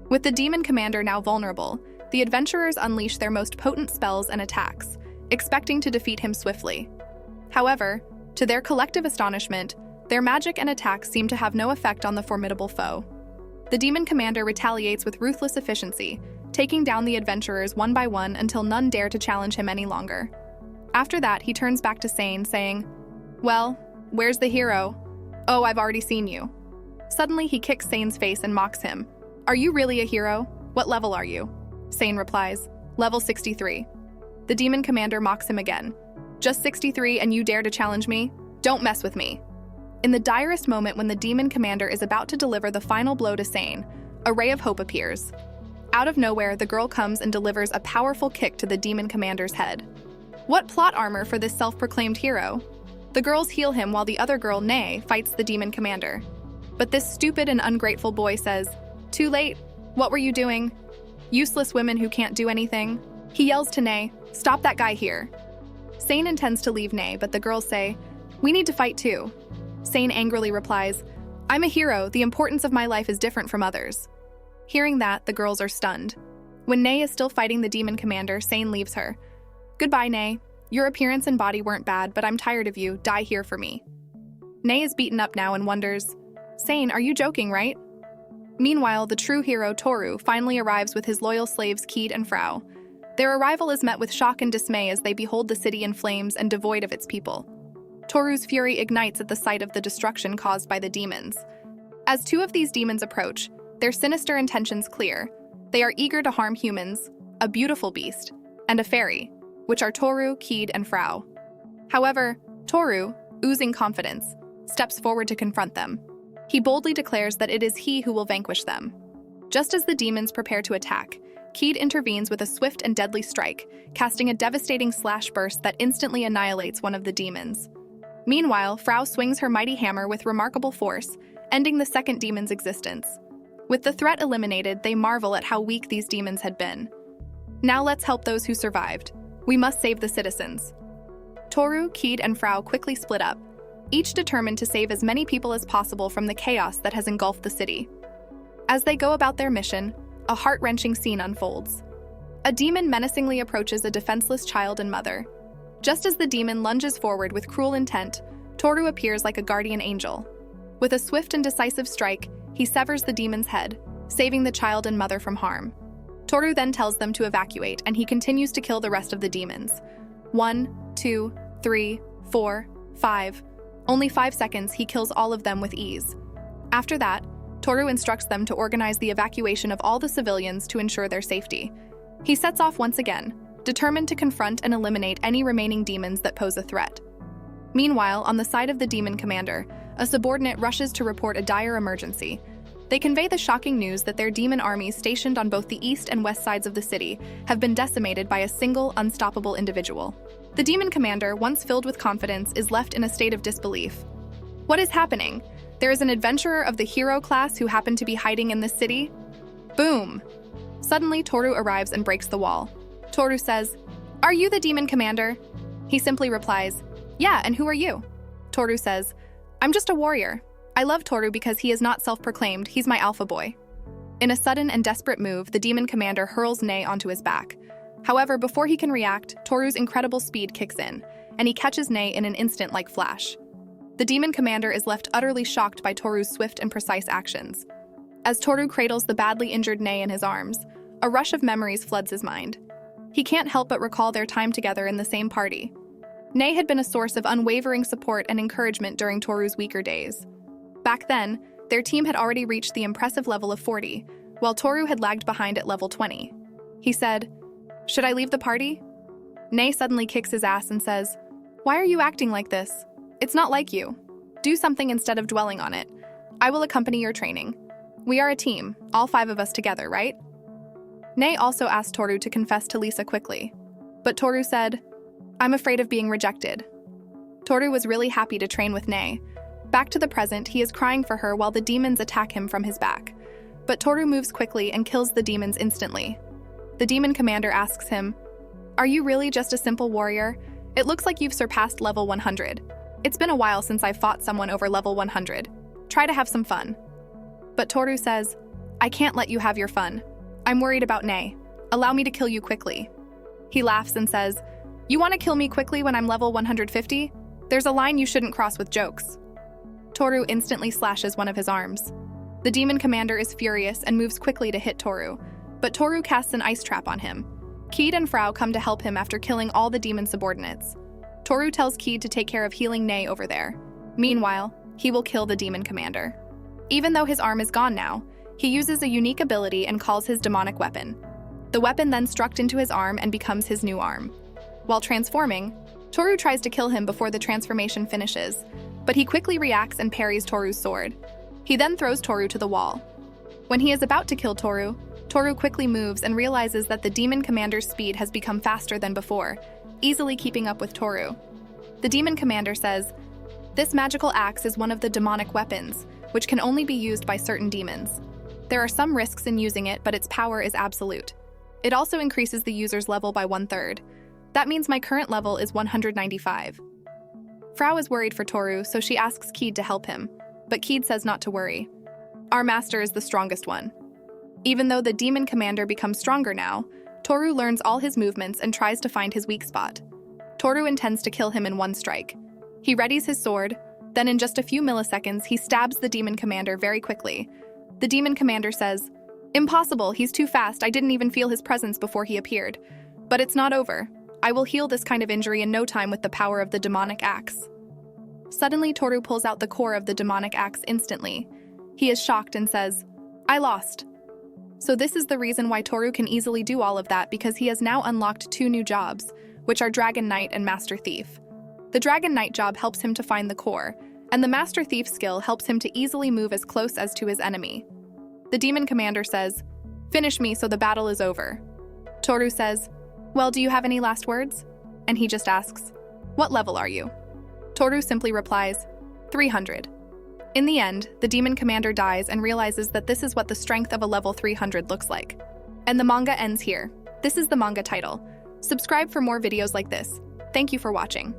With the demon commander now vulnerable, the adventurers unleash their most potent spells and attacks, expecting to defeat him swiftly. However, to their collective astonishment, their magic and attacks seem to have no effect on the formidable foe. The demon commander retaliates with ruthless efficiency, taking down the adventurers one by one until none dare to challenge him any longer. After that, he turns back to Sane, saying, "Well, where's the hero? Oh, I've already seen you." Suddenly, he kicks Sane's face and mocks him. "Are you really a hero? What level are you?" Sane replies, "Level 63. The demon commander mocks him again. "Just 63 and you dare to challenge me? Don't mess with me." In the direst moment when the demon commander is about to deliver the final blow to Sane, a ray of hope appears. Out of nowhere, the girl comes and delivers a powerful kick to the demon commander's head. What plot armor for this self-proclaimed hero? The girls heal him while the other girl, Nay, fights the demon commander. But this stupid and ungrateful boy says, "Too late. What were you doing? Useless women who can't do anything." He yells to Nay, "Stop that guy here." Sane intends to leave Nay, but the girls say, "We need to fight too." Sane angrily replies, "I'm a hero. The importance of my life is different from others." Hearing that, the girls are stunned. When Nay is still fighting the demon commander, Sane leaves her. "Goodbye, Nay. Your appearance and body weren't bad, but I'm tired of you. Die here for me." Nay is beaten up now and wonders, "Sane, are you joking, right?" Meanwhile, the true hero, Toru, finally arrives with his loyal slaves Keed and Frau. Their arrival is met with shock and dismay as they behold the city in flames and devoid of its people. Toru's fury ignites at the sight of the destruction caused by the demons. As two of these demons approach, their sinister intentions clear. They are eager to harm humans, a beautiful beast, and a fairy, which are Toru, Keed, and Frau. However, Toru, oozing confidence, steps forward to confront them. He boldly declares that it is he who will vanquish them. Just as the demons prepare to attack, Keed intervenes with a swift and deadly strike, casting a devastating slash burst that instantly annihilates one of the demons. Meanwhile, Frau swings her mighty hammer with remarkable force, ending the second demon's existence. With the threat eliminated, they marvel at how weak these demons had been. "Now let's help those who survived. We must save the citizens." Toru, Keed, and Frau quickly split up, each determined to save as many people as possible from the chaos that has engulfed the city. As they go about their mission, a heart-wrenching scene unfolds. A demon menacingly approaches a defenseless child and mother. Just as the demon lunges forward with cruel intent, Toru appears like a guardian angel. With a swift and decisive strike, he severs the demon's head, saving the child and mother from harm. Toru then tells them to evacuate, and he continues to kill the rest of the demons. 1, 2, 3, 4, 5. Only 5 seconds, he kills all of them with ease. After that, Toru instructs them to organize the evacuation of all the civilians to ensure their safety. He sets off once again, determined to confront and eliminate any remaining demons that pose a threat. Meanwhile, on the side of the demon commander, a subordinate rushes to report a dire emergency. They convey the shocking news that their demon armies stationed on both the east and west sides of the city have been decimated by a single, unstoppable individual. The demon commander, once filled with confidence, is left in a state of disbelief. What is happening? There is an adventurer of the hero class who happened to be hiding in this city? Boom! Suddenly, Toru arrives and breaks the wall. Toru says, "Are you the demon commander?" He simply replies, "Yeah, and who are you?" Toru says, "I'm just a warrior. I love Toru because he is not self-proclaimed, he's my alpha boy." In a sudden and desperate move, the demon commander hurls Nei onto his back. However, before he can react, Toru's incredible speed kicks in, and he catches Nei in an instant like flash. The demon commander is left utterly shocked by Toru's swift and precise actions. As Toru cradles the badly injured Nei in his arms, a rush of memories floods his mind. He can't help but recall their time together in the same party. Nei had been a source of unwavering support and encouragement during Toru's weaker days. Back then, their team had already reached the impressive level of 40, while Toru had lagged behind at level 20. He said, "Should I leave the party?" Nei suddenly kicks his ass and says, "Why are you acting like this? It's not like you. Do something instead of dwelling on it. I will accompany your training. We are a team, all 5 of us together, right?" Nei also asked Toru to confess to Lisa quickly, but Toru said, "I'm afraid of being rejected." Toru was really happy to train with Nei. Back to the present, he is crying for her while the demons attack him from his back. But Toru moves quickly and kills the demons instantly. The demon commander asks him, "Are you really just a simple warrior? It looks like you've surpassed level 100. It's been a while since I've fought someone over level 100. Try to have some fun." But Toru says, "I can't let you have your fun. I'm worried about Nei. Allow me to kill you quickly." He laughs and says, "You want to kill me quickly when I'm level 150? There's a line you shouldn't cross with jokes." Toru instantly slashes one of his arms. The demon commander is furious and moves quickly to hit Toru, but Toru casts an ice trap on him. Keed and Frau come to help him after killing all the demon subordinates. Toru tells Keed to take care of healing Nei over there. Meanwhile, he will kill the demon commander. Even though his arm is gone now, he uses a unique ability and calls his demonic weapon. The weapon then struck into his arm and becomes his new arm. While transforming, Toru tries to kill him before the transformation finishes, but he quickly reacts and parries Toru's sword. He then throws Toru to the wall. When he is about to kill Toru, Toru quickly moves and realizes that the demon commander's speed has become faster than before, easily keeping up with Toru. The demon commander says, "This magical axe is one of the demonic weapons, which can only be used by certain demons. There are some risks in using it, but its power is absolute. It also increases the user's level by 1/3. That means my current level is 195. Frau is worried for Toru, so she asks Keed to help him, but Keed says not to worry. Our master is the strongest one. Even though the demon commander becomes stronger now, Toru learns all his movements and tries to find his weak spot. Toru intends to kill him in one strike. He readies his sword, then in just a few milliseconds, he stabs the demon commander very quickly. The demon commander says, "Impossible, he's too fast, I didn't even feel his presence before he appeared. But it's not over. I will heal this kind of injury in no time with the power of the demonic axe." Suddenly, Toru pulls out the core of the demonic axe instantly. He is shocked and says, "I lost." So this is the reason why Toru can easily do all of that, because he has now unlocked 2 new jobs, which are Dragon Knight and Master Thief. The Dragon Knight job helps him to find the core, and the Master Thief skill helps him to easily move as close as to his enemy. The demon commander says, "Finish me so the battle is over." Toru says, "Well, do you have any last words?" And he just asks, "What level are you?" Toru simply replies, 300. In the end, the demon commander dies and realizes that this is what the strength of a level 300 looks like. And the manga ends here. This is the manga title. Subscribe for more videos like this. Thank you for watching.